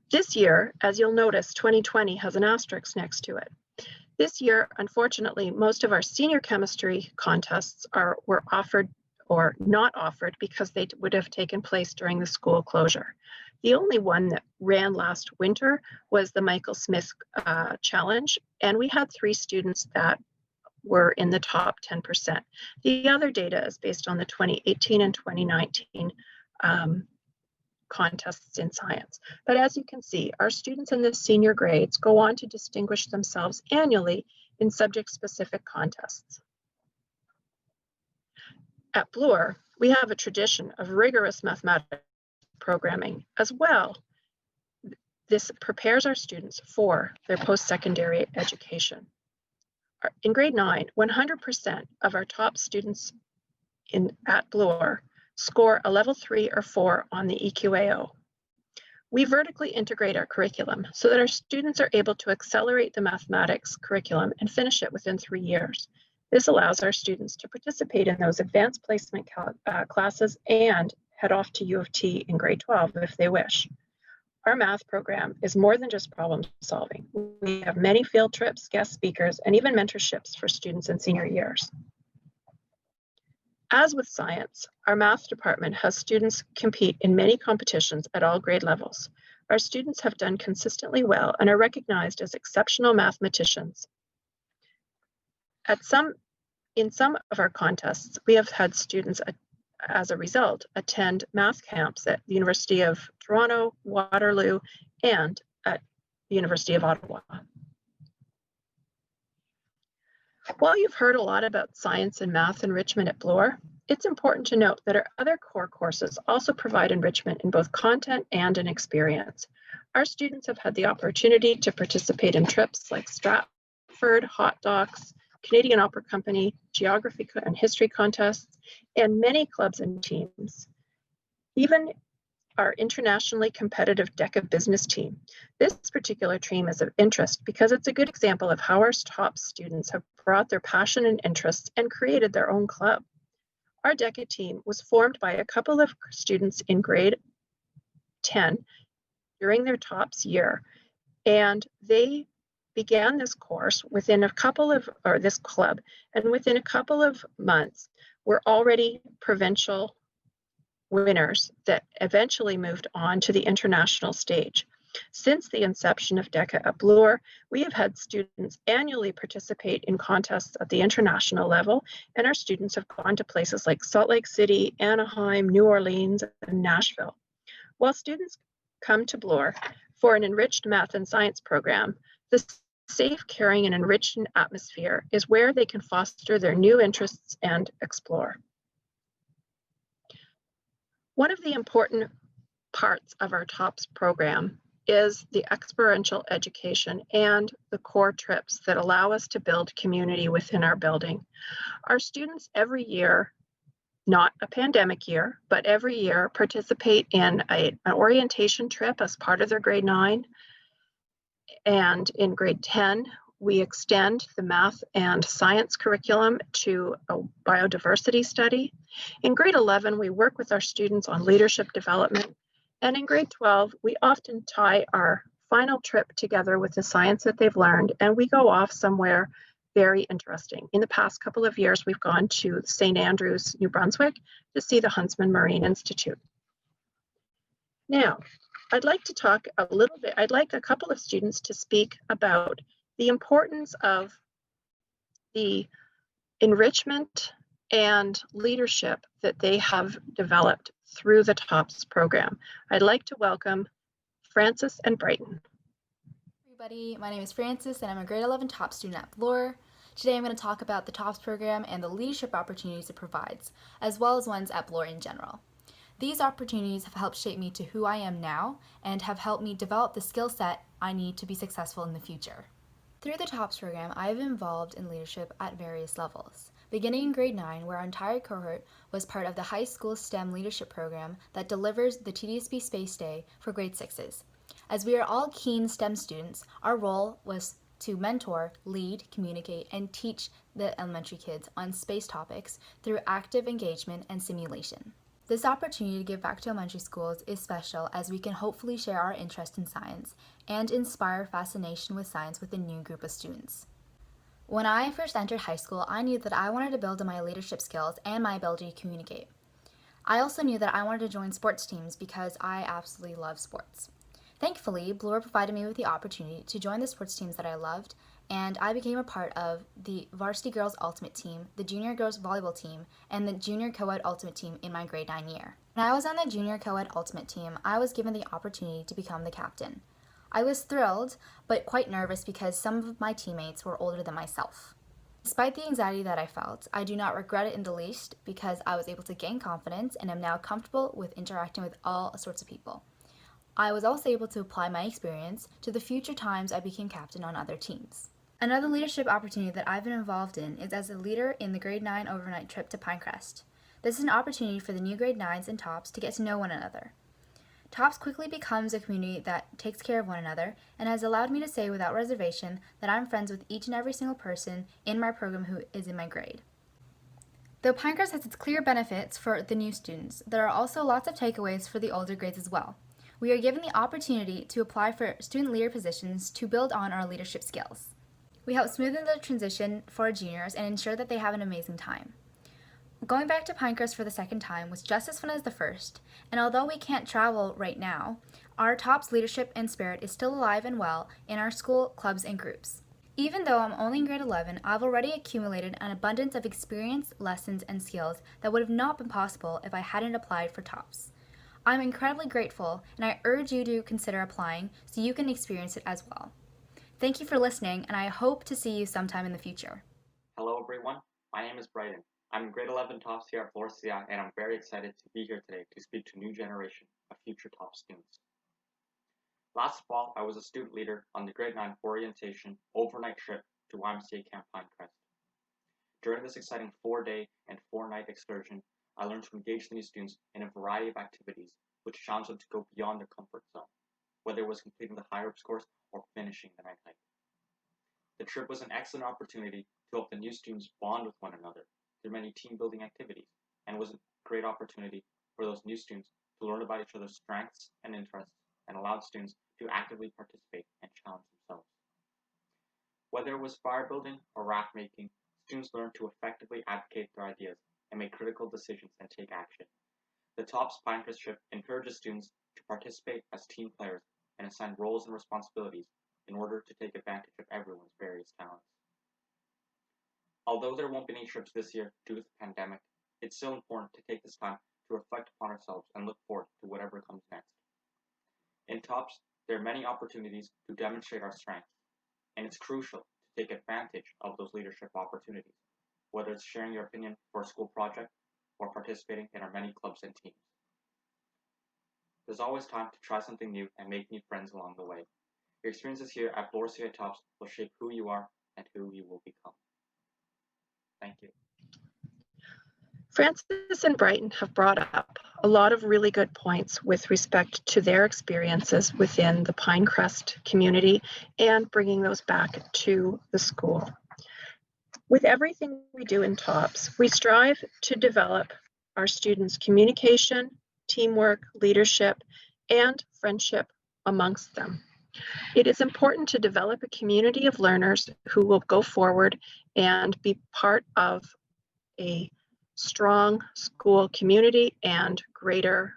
This year, as you'll notice, 2020 has an asterisk next to it. This year, unfortunately, most of our senior chemistry contests were offered or not offered because they would have taken place during the school closure. The only one that ran last winter was the Michael Smith Challenge, and we had 3 students that were in the top 10%. The other data is based on the 2018 and 2019 contests in science. But as you can see, our students in the senior grades go on to distinguish themselves annually in subject-specific contests. At Bloor, we have a tradition of rigorous mathematics programming as well. This prepares our students for their post-secondary education. In grade 9, 100% of our top students at Bloor score a level 3 or 4 on the EQAO. We vertically integrate our curriculum so that our students are able to accelerate the mathematics curriculum and finish it within 3 years. This allows our students to participate in those advanced placement classes and head off to U of T in grade 12 if they wish. Our math program is more than just problem solving. We have many field trips, guest speakers, and even mentorships for students in senior years. As with science, our math department has students compete in many competitions at all grade levels. Our students have done consistently well and are recognized as exceptional mathematicians. In some of our contests, we have had students, as a result, attend math camps at the University of Toronto, Waterloo, and at the University of Ottawa. While you've heard a lot about science and math enrichment at Bloor, it's important to note that our other core courses also provide enrichment in both content and in experience. Our students have had the opportunity to participate in trips like Stratford, Hot Docs, Canadian Opera Company, geography and history contests, and many clubs and teams. Even our internationally competitive DECA business team. This particular team is of interest because it's a good example of how our top students have brought their passion and interests and created their own club. Our DECA team was formed by a couple of students in grade 10 during their TOPS year, and they began this course within a couple of, or this club, and within a couple of months, were already provincial winners that eventually moved on to the international stage. Since the inception of DECA at Bloor, we have had students annually participate in contests at the international level, and our students have gone to places like Salt Lake City, Anaheim, New Orleans, and Nashville. While students come to Bloor for an enriched math and science program, the safe, caring, and enriched atmosphere is where they can foster their new interests and explore. One of the important parts of our TOPS program is the experiential education and the core trips that allow us to build community within our building. Our students every year, not a pandemic year, but every year participate in an orientation trip as part of their grade 9. And in grade 10, we extend the math and science curriculum to a biodiversity study. In grade 11, we work with our students on leadership development. And in grade 12, we often tie our final trip together with the science that they've learned, and we go off somewhere very interesting. In the past couple of years, we've gone to St. Andrews, New Brunswick, to see the Huntsman Marine Institute. Now, I'd like to talk a little bit, I'd like a couple of students to speak about the importance of the enrichment and leadership that they have developed through the TOPS program. I'd like to welcome Francis and Brighton. Everybody, my name is Francis and I'm a grade 11 TOPS student at Bloor. Today I'm going to talk about the TOPS program and the leadership opportunities it provides, as well as ones at Bloor in general. These opportunities have helped shape me to who I am now and have helped me develop the skill set I need to be successful in the future. Through the TOPS program, I have been involved in leadership at various levels, beginning in grade 9, where our entire cohort was part of the high school STEM leadership program that delivers the TDSB Space Day for grade 6s. As we are all keen STEM students, our role was to mentor, lead, communicate, and teach the elementary kids on space topics through active engagement and simulation. This opportunity to give back to elementary schools is special, as we can hopefully share our interest in science and inspire fascination with science with a new group of students. When I first entered high school, I knew that I wanted to build on my leadership skills and my ability to communicate. I also knew that I wanted to join sports teams because I absolutely love sports. Thankfully, Bloor provided me with the opportunity to join the sports teams that I loved, and I became a part of the Varsity Girls Ultimate Team, the Junior Girls Volleyball Team, and the Junior Co-ed Ultimate Team in my grade 9 year. When I was on the Junior Co-ed Ultimate Team, I was given the opportunity to become the captain. I was thrilled, but quite nervous because some of my teammates were older than myself. Despite the anxiety that I felt, I do not regret it in the least because I was able to gain confidence and am now comfortable with interacting with all sorts of people. I was also able to apply my experience to the future times I became captain on other teams. Another leadership opportunity that I've been involved in is as a leader in the grade 9 overnight trip to Pinecrest. This is an opportunity for the new grade 9s and TOPS to get to know one another. TOPS quickly becomes a community that takes care of one another and has allowed me to say without reservation that I'm friends with each and every single person in my program who is in my grade. Though Pinecrest has its clear benefits for the new students, there are also lots of takeaways for the older grades as well. We are given the opportunity to apply for student leader positions to build on our leadership skills. We help smoothen the transition for our juniors and ensure that they have an amazing time. Going back to Pinecrest for the second time was just as fun as the first, and although we can't travel right now, our TOPS leadership and spirit is still alive and well in our school clubs and groups. Even though I'm only in grade 11, I've already accumulated an abundance of experience, lessons, and skills that would have not been possible if I hadn't applied for TOPS. I'm incredibly grateful, and I urge you to consider applying so you can experience it as well. Thank you for listening, and I hope to see you sometime in the future. Hello everyone, my name is Brighton. I'm in grade 11 TOPS here at Bloor, and I'm very excited to be here today to speak to a new generation of future TOPS students. Last fall, I was a student leader on the grade 9 orientation overnight trip to YMCA Camp Pinecrest. During this exciting 4-day and 4-night excursion, I learned to engage the new students in a variety of activities which challenged them to go beyond their comfort zone, whether it was completing the high ropes course or finishing the night hike. The trip was an excellent opportunity to help the new students bond with one another through many team-building activities, and was a great opportunity for those new students to learn about each other's strengths and interests, and allowed students to actively participate and challenge themselves. Whether it was fire building or raft making, students learned to effectively advocate their ideas and make critical decisions and take action. The TOPS Pinecrest trip encourages students to participate as team players and assign roles and responsibilities in order to take advantage of everyone's various talents. Although there won't be any trips this year due to the pandemic, it's still important to take this time to reflect upon ourselves and look forward to whatever comes next. In TOPS, there are many opportunities to demonstrate our strengths, and it's crucial to take advantage of those leadership opportunities, whether it's sharing your opinion for a school project or participating in our many clubs and teams. There's always time to try something new and make new friends along the way. Your experiences here at Bloor TOPS will shape who you are and who you will become. Thank you. Francis and Brighton have brought up a lot of really good points with respect to their experiences within the Pinecrest community and bringing those back to the school. With everything we do in TOPS, we strive to develop our students' communication, teamwork, leadership, and friendship amongst them. It is important to develop a community of learners who will go forward and be part of a strong school community and greater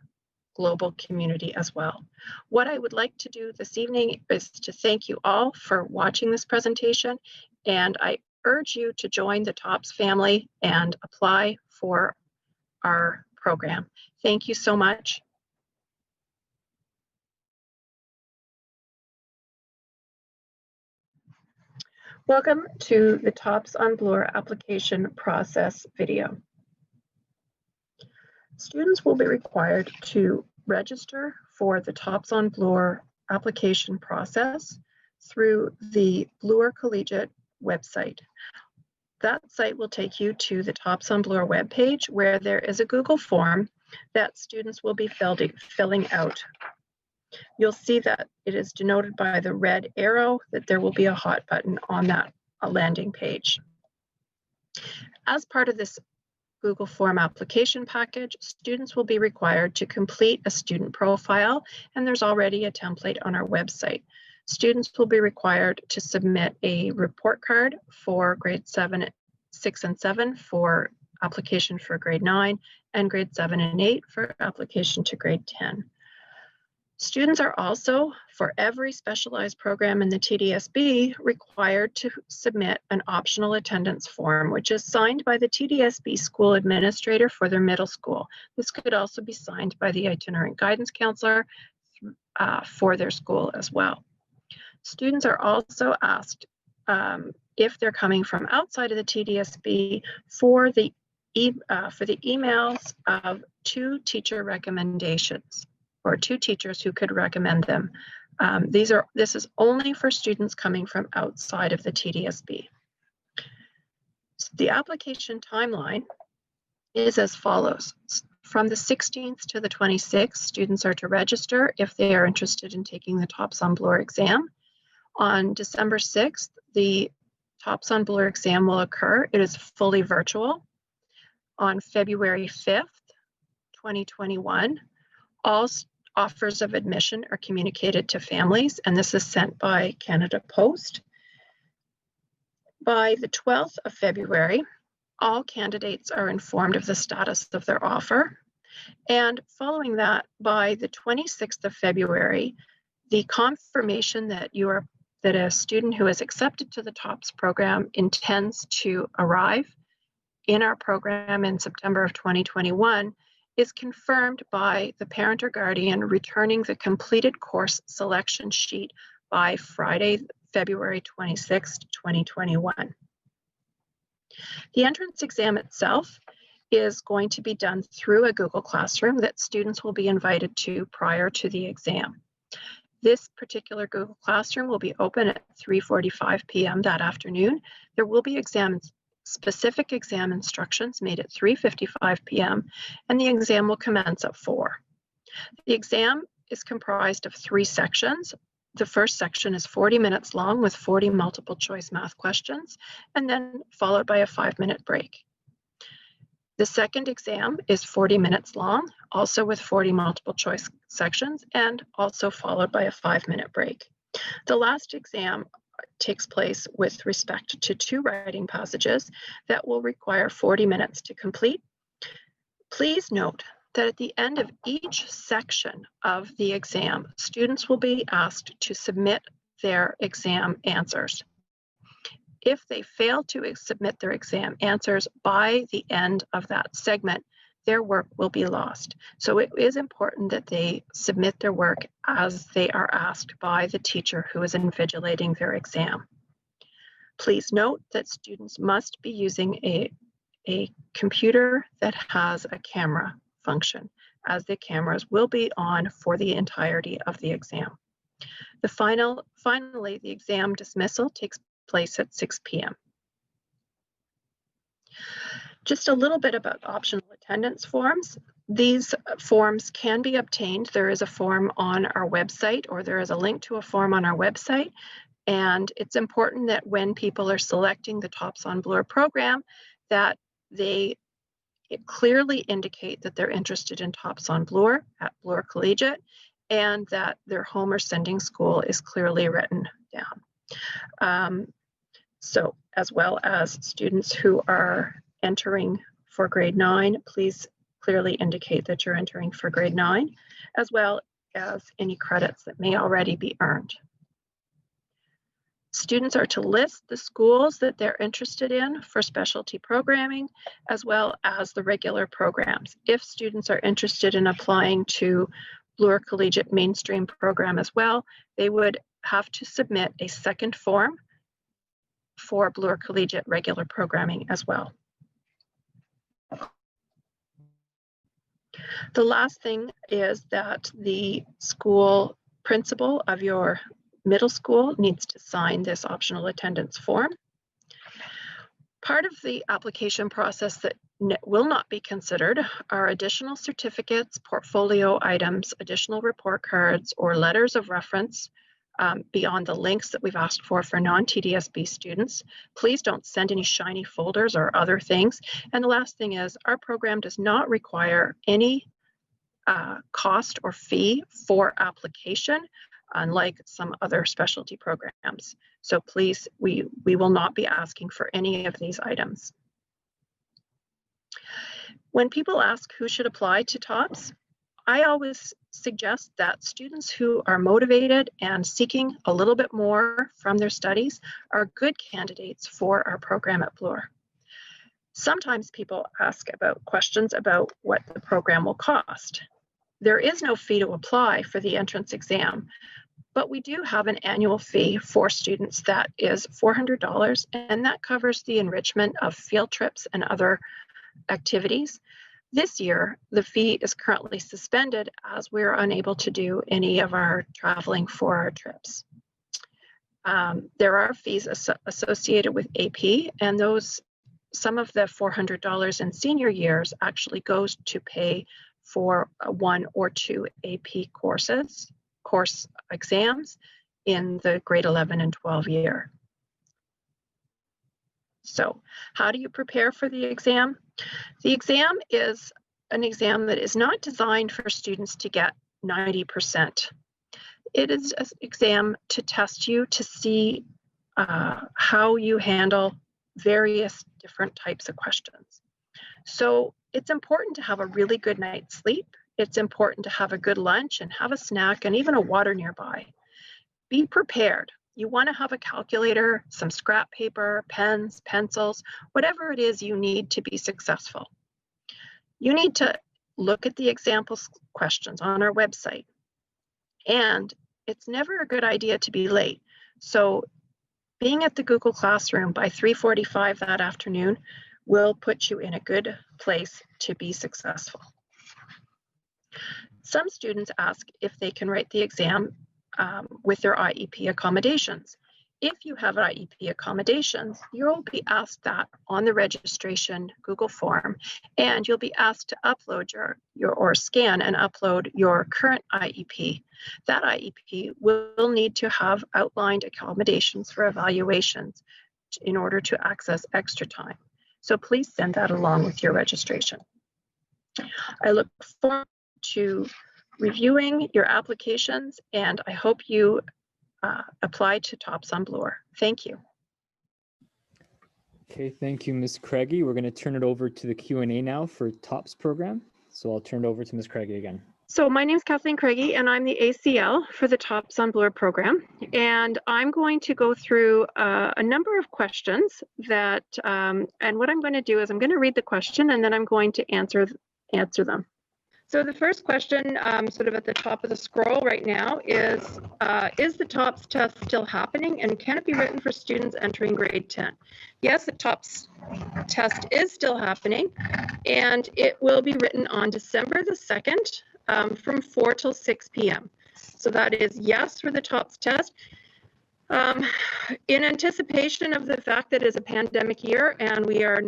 global community as well. What I would like to do this evening is to thank you all for watching this presentation, and I urge you to join the TOPS family and apply for our program. Thank you so much. Welcome to the TOPS on Bloor application process video. Students will be required to register for the TOPS on Bloor application process through the Bloor Collegiate website. That site will take you to the TOPS on Bloor webpage, where there is a Google form that students will be filling out. You'll see that it is denoted by the red arrow that there will be a hot button on that landing page. As part of this Google Form application package, students will be required to complete a student profile, and there's already a template on our website. Students will be required to submit a report card for grade 6 and 7 for application for grade 9, and grade 7 and 8 for application to grade 10. Students are also, for every specialized program in the TDSB, required to submit an optional attendance form, which is signed by the TDSB school administrator for their middle school. This could also be signed by the itinerant guidance counselor for their school as well. Students are also asked if they're coming from outside of the TDSB for the emails of 2 teacher recommendations, or 2 teachers who could recommend them. This is only for students coming from outside of the TDSB. The application timeline is as follows. From the 16th to the 26th, students are to register if they are interested in taking the TOPS on Bloor exam. On December 6th, the TOPS on Bloor exam will occur. It is fully virtual. On February 5th, 2021, all offers of admission are communicated to families, and this is sent by Canada Post. By the 12th of February, all candidates are informed of the status of their offer. And following that, by the 26th of February, the confirmation that a student who is accepted to the TOPS program intends to arrive in our program in September of 2021 is confirmed by the parent or guardian returning the completed course selection sheet by Friday, February 26, 2021. The entrance exam itself is going to be done through a Google Classroom that students will be invited to prior to the exam. This particular Google Classroom will be open at 3:45 p.m. that afternoon. There will be specific exam instructions made at 3:55 p.m. and the exam will commence at 4. The exam is comprised of 3 sections. The first section is 40 minutes long with 40 multiple choice math questions, and then followed by a 5-minute break. The second exam is 40 minutes long, also with 40 multiple choice sections, and also followed by a 5-minute break. The last exam takes place with respect to 2 writing passages that will require 40 minutes to complete. Please note that at the end of each section of the exam, students will be asked to submit their exam answers. If they fail to submit their exam answers by the end of that segment, their work will be lost. So it is important that they submit their work as they are asked by the teacher who is invigilating their exam. Please note that students must be using a computer that has a camera function, as the cameras will be on for the entirety of the exam. Finally, the exam dismissal takes place at 6 p.m. Just a little bit about optional attendance forms. These forms can be obtained. There is a form on our website, or there is a link to a form on our website. And it's important that when people are selecting the TOPS on Bloor program, that they clearly indicate that they're interested in TOPS on Bloor at Bloor Collegiate, and that their home or sending school is clearly written down. So as well as students who are entering for grade 9, please clearly indicate that you're entering for grade 9, as well as any credits that may already be earned. Students are to list the schools that they're interested in for specialty programming, as well as the regular programs. If students are interested in applying to Bloor Collegiate mainstream program as well, they would have to submit a second form for Bloor Collegiate regular programming as well. The last thing is that the school principal of your middle school needs to sign this optional attendance form. Part of the application process that will not be considered are additional certificates, portfolio items, additional report cards, or letters of reference beyond the links that we've asked for non-TDSB students. Please don't send any shiny folders or other things. And the last thing is, our program does not require any cost or fee for application, unlike some other specialty programs. So please, we will not be asking for any of these items. When people ask who should apply to TOPS, I always suggest that students who are motivated and seeking a little bit more from their studies are good candidates for our program at Bloor. Sometimes people ask about questions about what the program will cost. There is no fee to apply for the entrance exam, but we do have an annual fee for students that is $400, and that covers the enrichment of field trips and other activities. This year, the fee is currently suspended as we're unable to do any of our traveling for our trips. There are fees associated with AP, and some of the $400 in senior years actually goes to pay for 1 or 2 AP course exams in the grade 11 and 12 year. So how do you prepare for the exam? The exam is an exam that is not designed for students to get 90%. It is an exam to test you to see how you handle various different types of questions. So it's important to have a really good night's sleep. It's important to have a good lunch and have a snack and even a water nearby. Be prepared. You want to have a calculator, some scrap paper, pens, pencils, whatever it is you need to be successful. You need to look at the example questions on our website. And it's never a good idea to be late. So being at the Google Classroom by 3:45 that afternoon will put you in a good place to be successful. Some students ask if they can write the exam with their IEP accommodations. If you have IEP accommodations, you'll be asked that on the registration Google form, and you'll be asked to upload or scan and upload your current IEP. That IEP will need to have outlined accommodations for evaluations in order to access extra time. So please send that along with your registration. I look forward to reviewing your applications, and I hope you apply to TOPS on Bloor. Thank you. Okay, thank you, Ms. Craigie. We're going to turn it over to the Q&A now for TOPS program. So I'll turn it over to Ms. Craigie again. So my name is Kathleen Craigie, and I'm the ACL for the TOPS on Bloor program. And I'm going to go through a number of questions that, and what I'm going to do is I'm going to read the question and then I'm going to answer them. So the first question, sort of at the top of the scroll right now, is the TOPS test still happening, and can it be written for students entering grade 10? Yes, the TOPS test is still happening, and it will be written on December the 2nd from 4 till 6 p.m. So that is yes for the TOPS test. In anticipation of the fact that it is a pandemic year and we are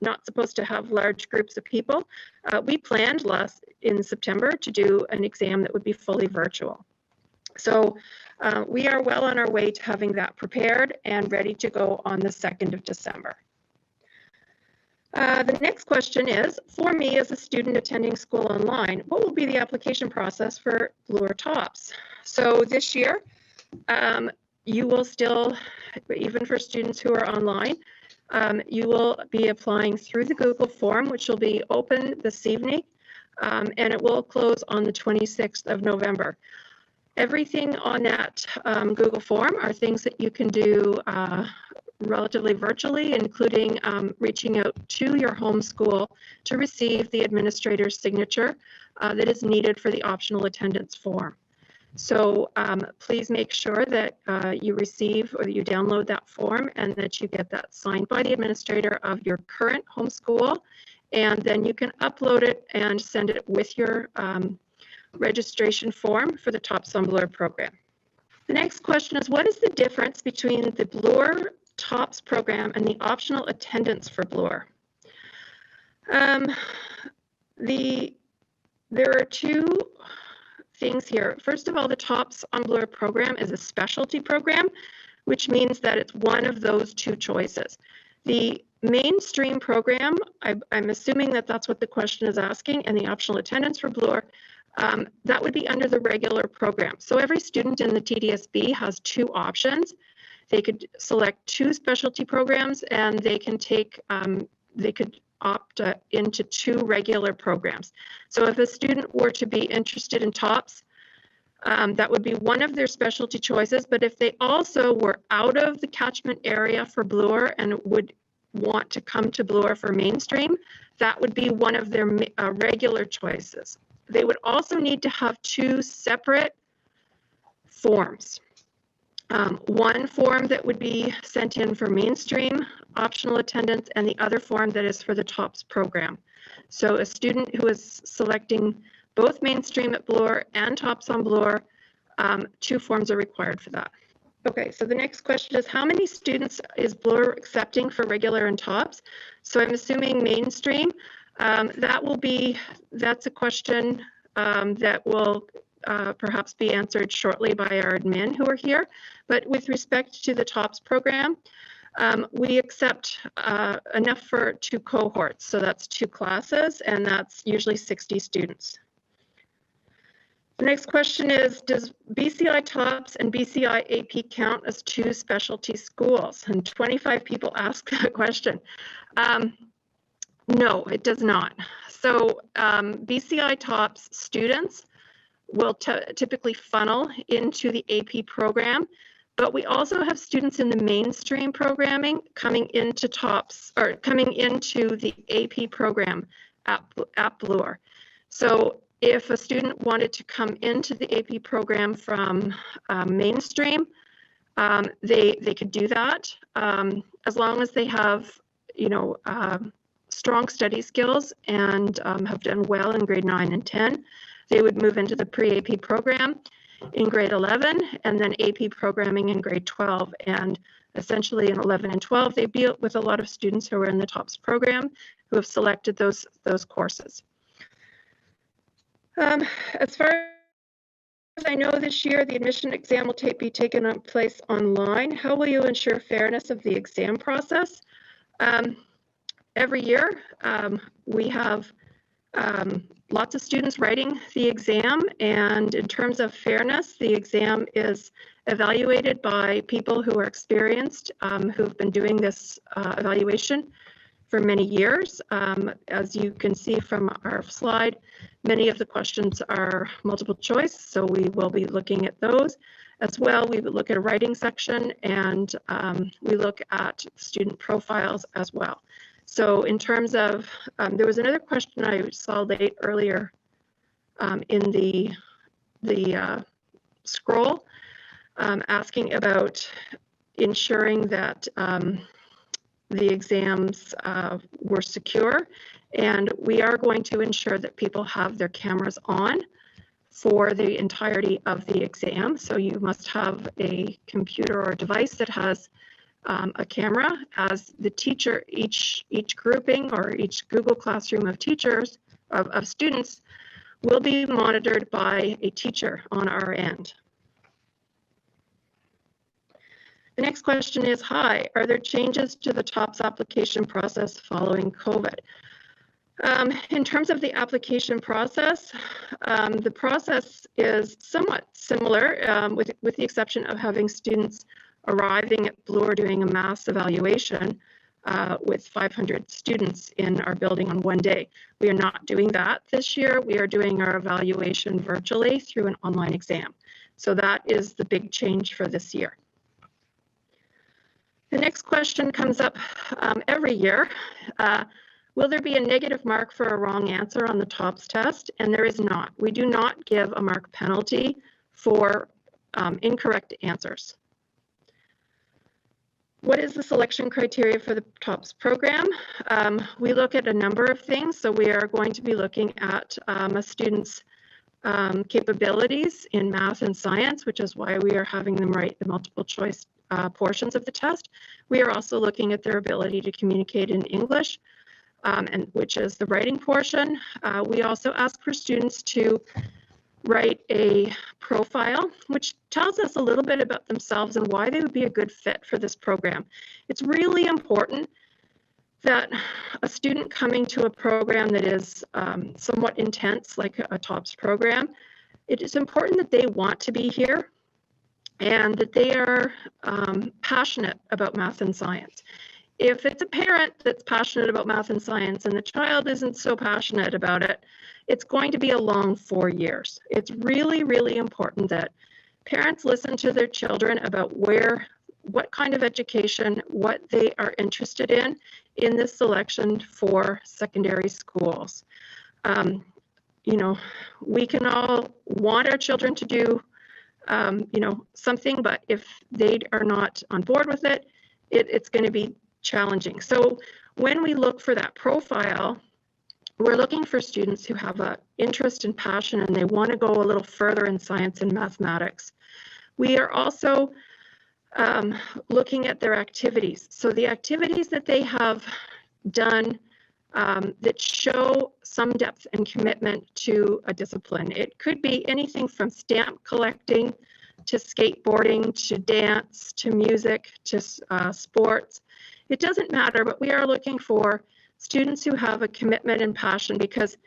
not supposed to have large groups of people, we planned in September to do an exam that would be fully virtual. So we are well on our way to having that prepared and ready to go on the 2nd of December. The next question is, for me as a student attending school online, what will be the application process for Bloor TOPS? So this year, you will still, even for students who are online, you will be applying through the Google form, which will be open this evening, and it will close on the 26th of November. Everything on that Google form are things that you can do relatively virtually, including reaching out to your home school to receive the administrator's signature that is needed for the optional attendance form. So please make sure that you receive or you download that form and that you get that signed by the administrator of your current homeschool, and then you can upload it and send it with your registration form for the TOPS on Bloor program. The next question is, what is the difference between the Bloor TOPS program and the optional attendance for Bloor? There are two things here. First of all, the TOPS on Bloor program is a specialty program, which means that it's one of those two choices. The mainstream program, I'm assuming that that's what the question is asking, and the optional attendance for Bloor, that would be under the regular program. So every student in the TDSB has two options. They could select two specialty programs, and they can take, they could opt into two regular programs. So if a student were to be interested in TOPS, that would be one of their specialty choices. But if they also were out of the catchment area for Bloor and would want to come to Bloor for mainstream, that would be one of their regular choices. They would also need to have two separate forms. One form that would be sent in for mainstream optional attendance, and the other form that is for the TOPS program. So a student who is selecting both mainstream at Bloor and TOPS on Bloor, two forms are required for that. Okay, so the next question is, how many students is Bloor accepting for regular and TOPS? So I'm assuming mainstream. That's a question that will perhaps be answered shortly by our admin who are here. But with respect to the TOPS program, we accept enough for two cohorts. So that's two classes, and that's usually 60 students. The next question is, does BCI TOPS and BCI AP count as two specialty schools? And 25 people asked that question. No, it does not. So BCI TOPS students will typically funnel into the AP program, but we also have students in the mainstream programming coming into TOPS, or coming into the AP program at Bloor. So if a student wanted to come into the AP program from mainstream, they could do that as long as they have, strong study skills and have done well in grade 9 and 10. They would move into the pre-AP program in grade 11, and then AP programming in grade 12. And essentially in 11 and 12, they deal with a lot of students who are in the TOPS program who have selected those courses. As far as I know, this year the admission exam will be taken place online. How will you ensure fairness of the exam process? Every year we have lots of students writing the exam, and in terms of fairness, the exam is evaluated by people who are experienced, who've been doing this evaluation for many years. As you can see from our slide, many of the questions are multiple choice, so we will be looking at those. As well, we would look at a writing section, and we look at student profiles as well. So in terms of, there was another question I saw late earlier in the scroll asking about ensuring that the exams were secure, and we are going to ensure that people have their cameras on for the entirety of the exam. So you must have a computer or device that has a camera. As the teacher, each grouping or each Google Classroom of teachers, of students, will be monitored by a teacher on our end. The next question is, hi, are there changes to the TOPS application process following COVID? In terms of the application process, the process is somewhat similar, with the exception of having students arriving at Bloor doing a mass evaluation with 500 students in our building on one day. We are not doing that this year. We are doing our evaluation virtually through an online exam. So that is the big change for this year. The next question comes up every year. Will there be a negative mark for a wrong answer on the TOPS test? And there is not. We do not give a mark penalty for incorrect answers. What is the selection criteria for the TOPS program? We look at a number of things. So we are going to be looking at a student's capabilities in math and science, which is why we are having them write the multiple choice portions of the test. We are also looking at their ability to communicate in English, and which is the writing portion. We also ask for students to write a profile, which tells us a little bit about themselves and why they would be a good fit for this program. It's really important that a student coming to a program that is somewhat intense, like a TOPS program, it is important that they want to be here and that they are passionate about math and science. If it's a parent that's passionate about math and science and the child isn't so passionate about it, it's going to be a long 4 years. It's really, really important that parents listen to their children about what kind of education, what they are interested in this selection for secondary schools. You know, we can all want our children to do, you know, something, but if they are not on board with it, it's going to be challenging. So when we look for that profile, we're looking for students who have an interest and passion and they want to go a little further in science and mathematics. We are also looking at their activities. So the activities that they have done that show some depth and commitment to a discipline. It could be anything from stamp collecting to skateboarding, to dance, to music, to sports. It doesn't matter, but we are looking for students who have a commitment and passion, because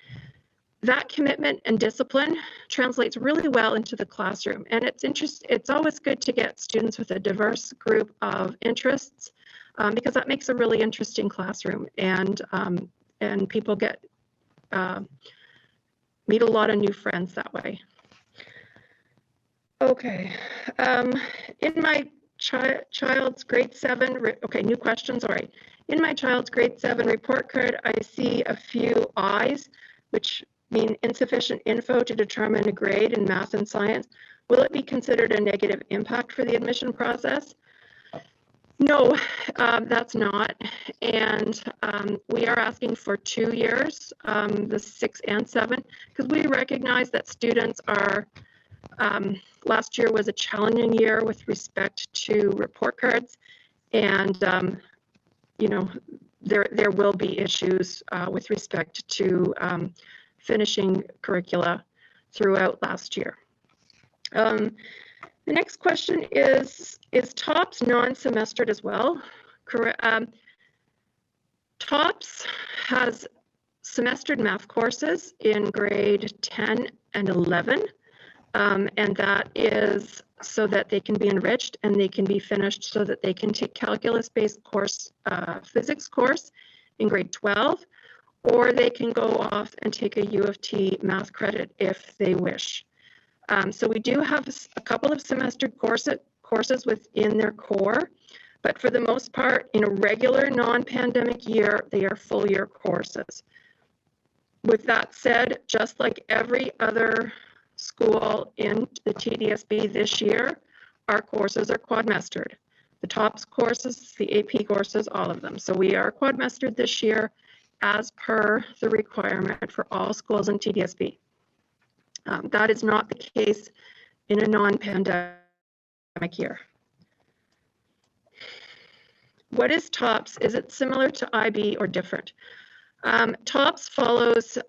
that commitment and discipline translates really well into the classroom. And it's always good to get students with a diverse group of interests, because that makes a really interesting classroom, and people get meet a lot of new friends that way. Okay, in my child's grade 7, okay, new questions, all right. In my child's grade 7 report card, I see a few I's, which mean insufficient info to determine a grade in math and science. Will it be considered a negative impact for the admission process? No, that's not. And we are asking for 2 years, the 6 and 7, because we recognize that students are, last year was a challenging year with respect to report cards. And, you know, there will be issues with respect to finishing curricula throughout last year. The next question is TOPS non-semestered as well? TOPS has semestered math courses in grade 10 and 11, and that is so that they can be enriched and they can be finished so that they can take calculus-based course, physics course in grade 12, or they can go off and take a U of T math credit if they wish. So we do have a couple of semestered courses within their core, but for the most part, in a regular non-pandemic year, they are full year courses. With that said, just like every other school in the TDSB this year, our courses are quadmestered. The TOPS courses, the AP courses, all of them. So we are quadmestered this year as per the requirement for all schools in TDSB. That is not the case in a non-pandemic year. What is TOPS? Is it similar to IB or different? TOPS follows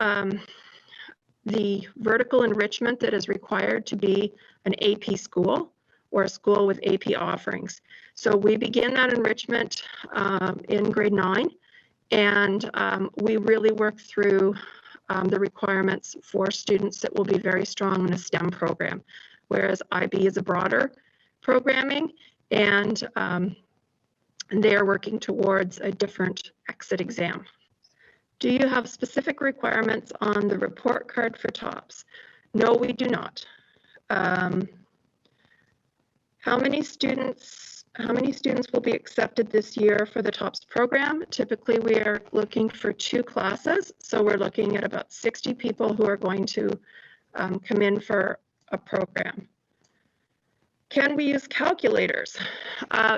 the vertical enrichment that is required to be an AP school or a school with AP offerings. So we begin that enrichment in grade 9, and we really work through the requirements for students that will be very strong in a STEM program, whereas IB is a broader programming, and they are working towards a different exit exam. Do you have specific requirements on the report card for TOPS? No, we do not. How many students will be accepted this year for the TOPS program? Typically, we are looking for 2 classes, so we're looking at about 60 people who are going to come in for a program. Can we use calculators?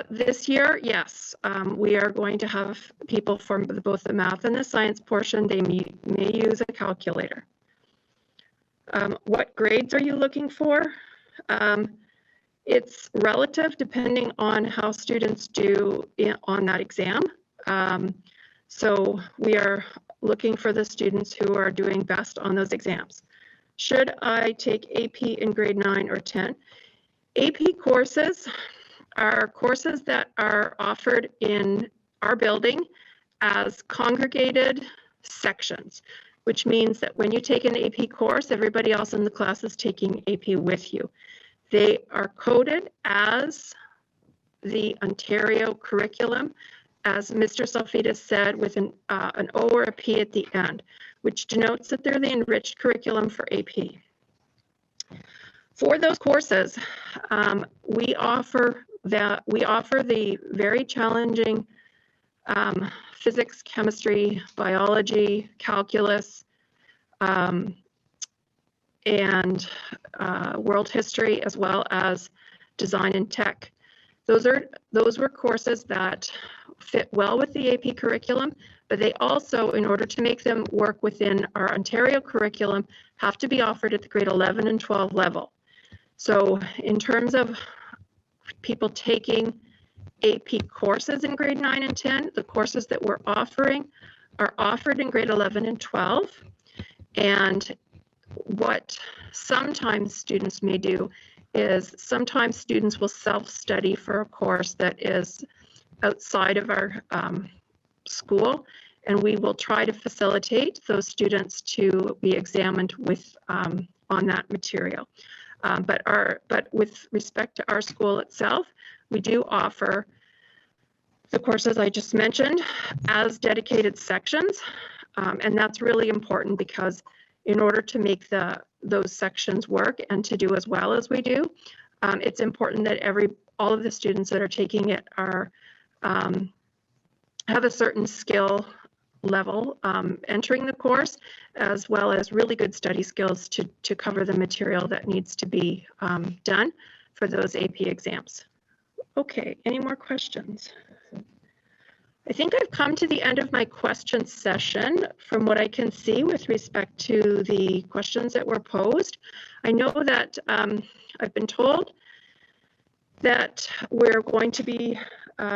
This year, yes. We are going to have people from both the math and the science portion. They may use a calculator. What grades are you looking for? It's relative depending on how students do on that exam. So we are looking for the students who are doing best on those exams. Should I take AP in grade 9 or 10? AP courses are courses that are offered in our building as congregated sections, which means that when you take an AP course, everybody else in the class is taking AP with you. They are coded as the Ontario curriculum, as Mr. Salfitas said, with an O or a P at the end, which denotes that they're the enriched curriculum for AP. For those courses, we offer the very challenging physics, chemistry, biology, calculus, and world history, as well as design and tech. Those were courses that fit well with the AP curriculum, but they also, in order to make them work within our Ontario curriculum, have to be offered at the grade 11 and 12 level. So in terms of people taking AP courses in grade 9 and 10, the courses that we're offering are offered in grade 11 and 12. And what sometimes students may do is sometimes students will self-study for a course that is outside of our school, and we will try to facilitate those students to be examined with on that material. But with respect to our school itself, we do offer the courses I just mentioned as dedicated sections, and that's really important because in order to make those sections work and to do as well as we do, it's important that all of the students that are taking it are have a certain skill level entering the course, as well as really good study skills to cover the material that needs to be done for those AP exams. Okay, any more questions? I think I've come to the end of my question session from what I can see with respect to the questions that were posed. I know that I've been told that we're going to be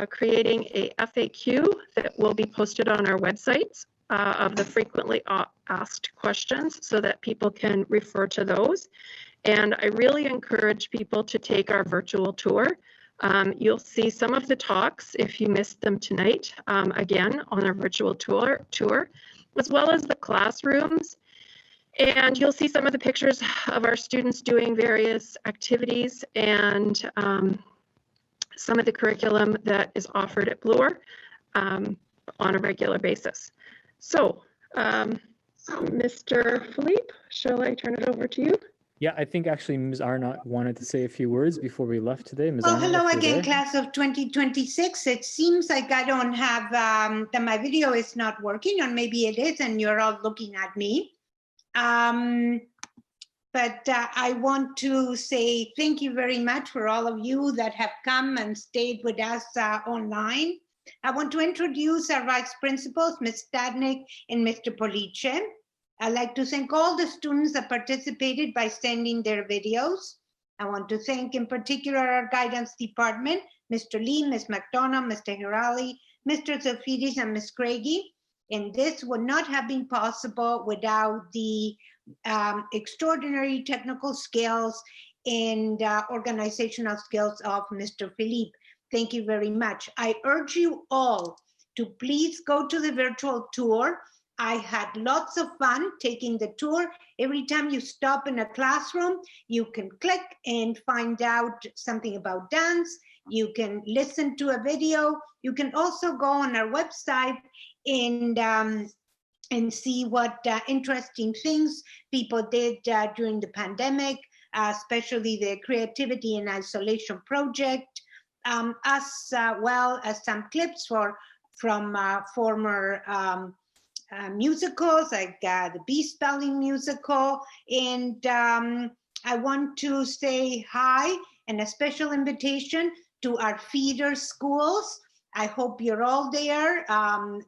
creating a FAQ that will be posted on our websites of the frequently asked questions so that people can refer to those. And I really encourage people to take our virtual tour. You'll see some of the talks if you missed them tonight, again, on our virtual tour, as well as the classrooms. And you'll see some of the pictures of our students doing various activities and some of the curriculum that is offered at Bloor on a regular basis. So, Mr. Philippe, shall I turn it over to you? Yeah, I think actually Ms. Arnott wanted to say a few words before we left today. Ms. Well, Arnott, hello if you're again, there. class of 2026. It seems like I don't have, that my video is not working, or maybe it is, and you're all looking at me. But I want to say thank you very much for all of you that have come and stayed with us online. I want to introduce our vice principals, Ms. Stadnik and Mr. Police. I'd like to thank all the students that participated by sending their videos. I want to thank in particular our guidance department, Mr. Lee, Ms. McDonough, Mr. Hirali, Mr. Zafidis, and Ms. Craigie. And this would not have been possible without the extraordinary technical skills and organizational skills of Mr. Philippe. Thank you very much. I urge you all to please go to the virtual tour. I had lots of fun taking the tour. Every time you stop in a classroom, you can click and find out something about dance. You can listen to a video. You can also go on our website and see what interesting things people did during the pandemic. especially the Creativity in Isolation project, as well as some clips from former musicals, like the Bee Spelling musical. And I want to say hi and a special invitation to our feeder schools. I hope you're all there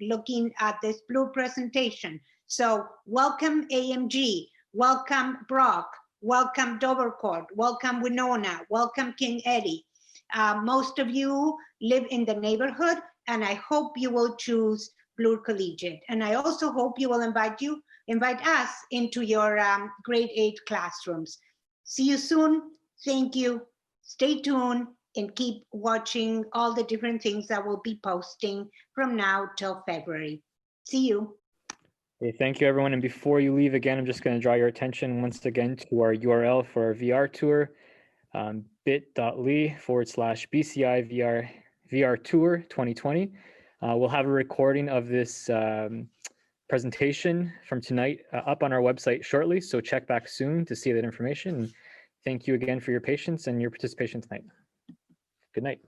looking at this Bloor presentation. So welcome AMG, welcome Brock, welcome Dovercourt, welcome Winona, welcome King Eddie. Most of you live in the neighborhood, and I hope you will choose Bloor Collegiate. And I also hope you will invite us into your grade 8 classrooms. See you soon. Thank you. Stay tuned and keep watching all the different things that we'll be posting from now till February. See you. Okay, thank you, everyone. And before you leave again, I'm just going to draw your attention once again to our URL for our VR tour, bit.ly/BCI VR Tour 2020. We'll have a recording of this presentation from tonight up on our website shortly, so check back soon to see that information. And thank you again for your patience and your participation tonight. Good night.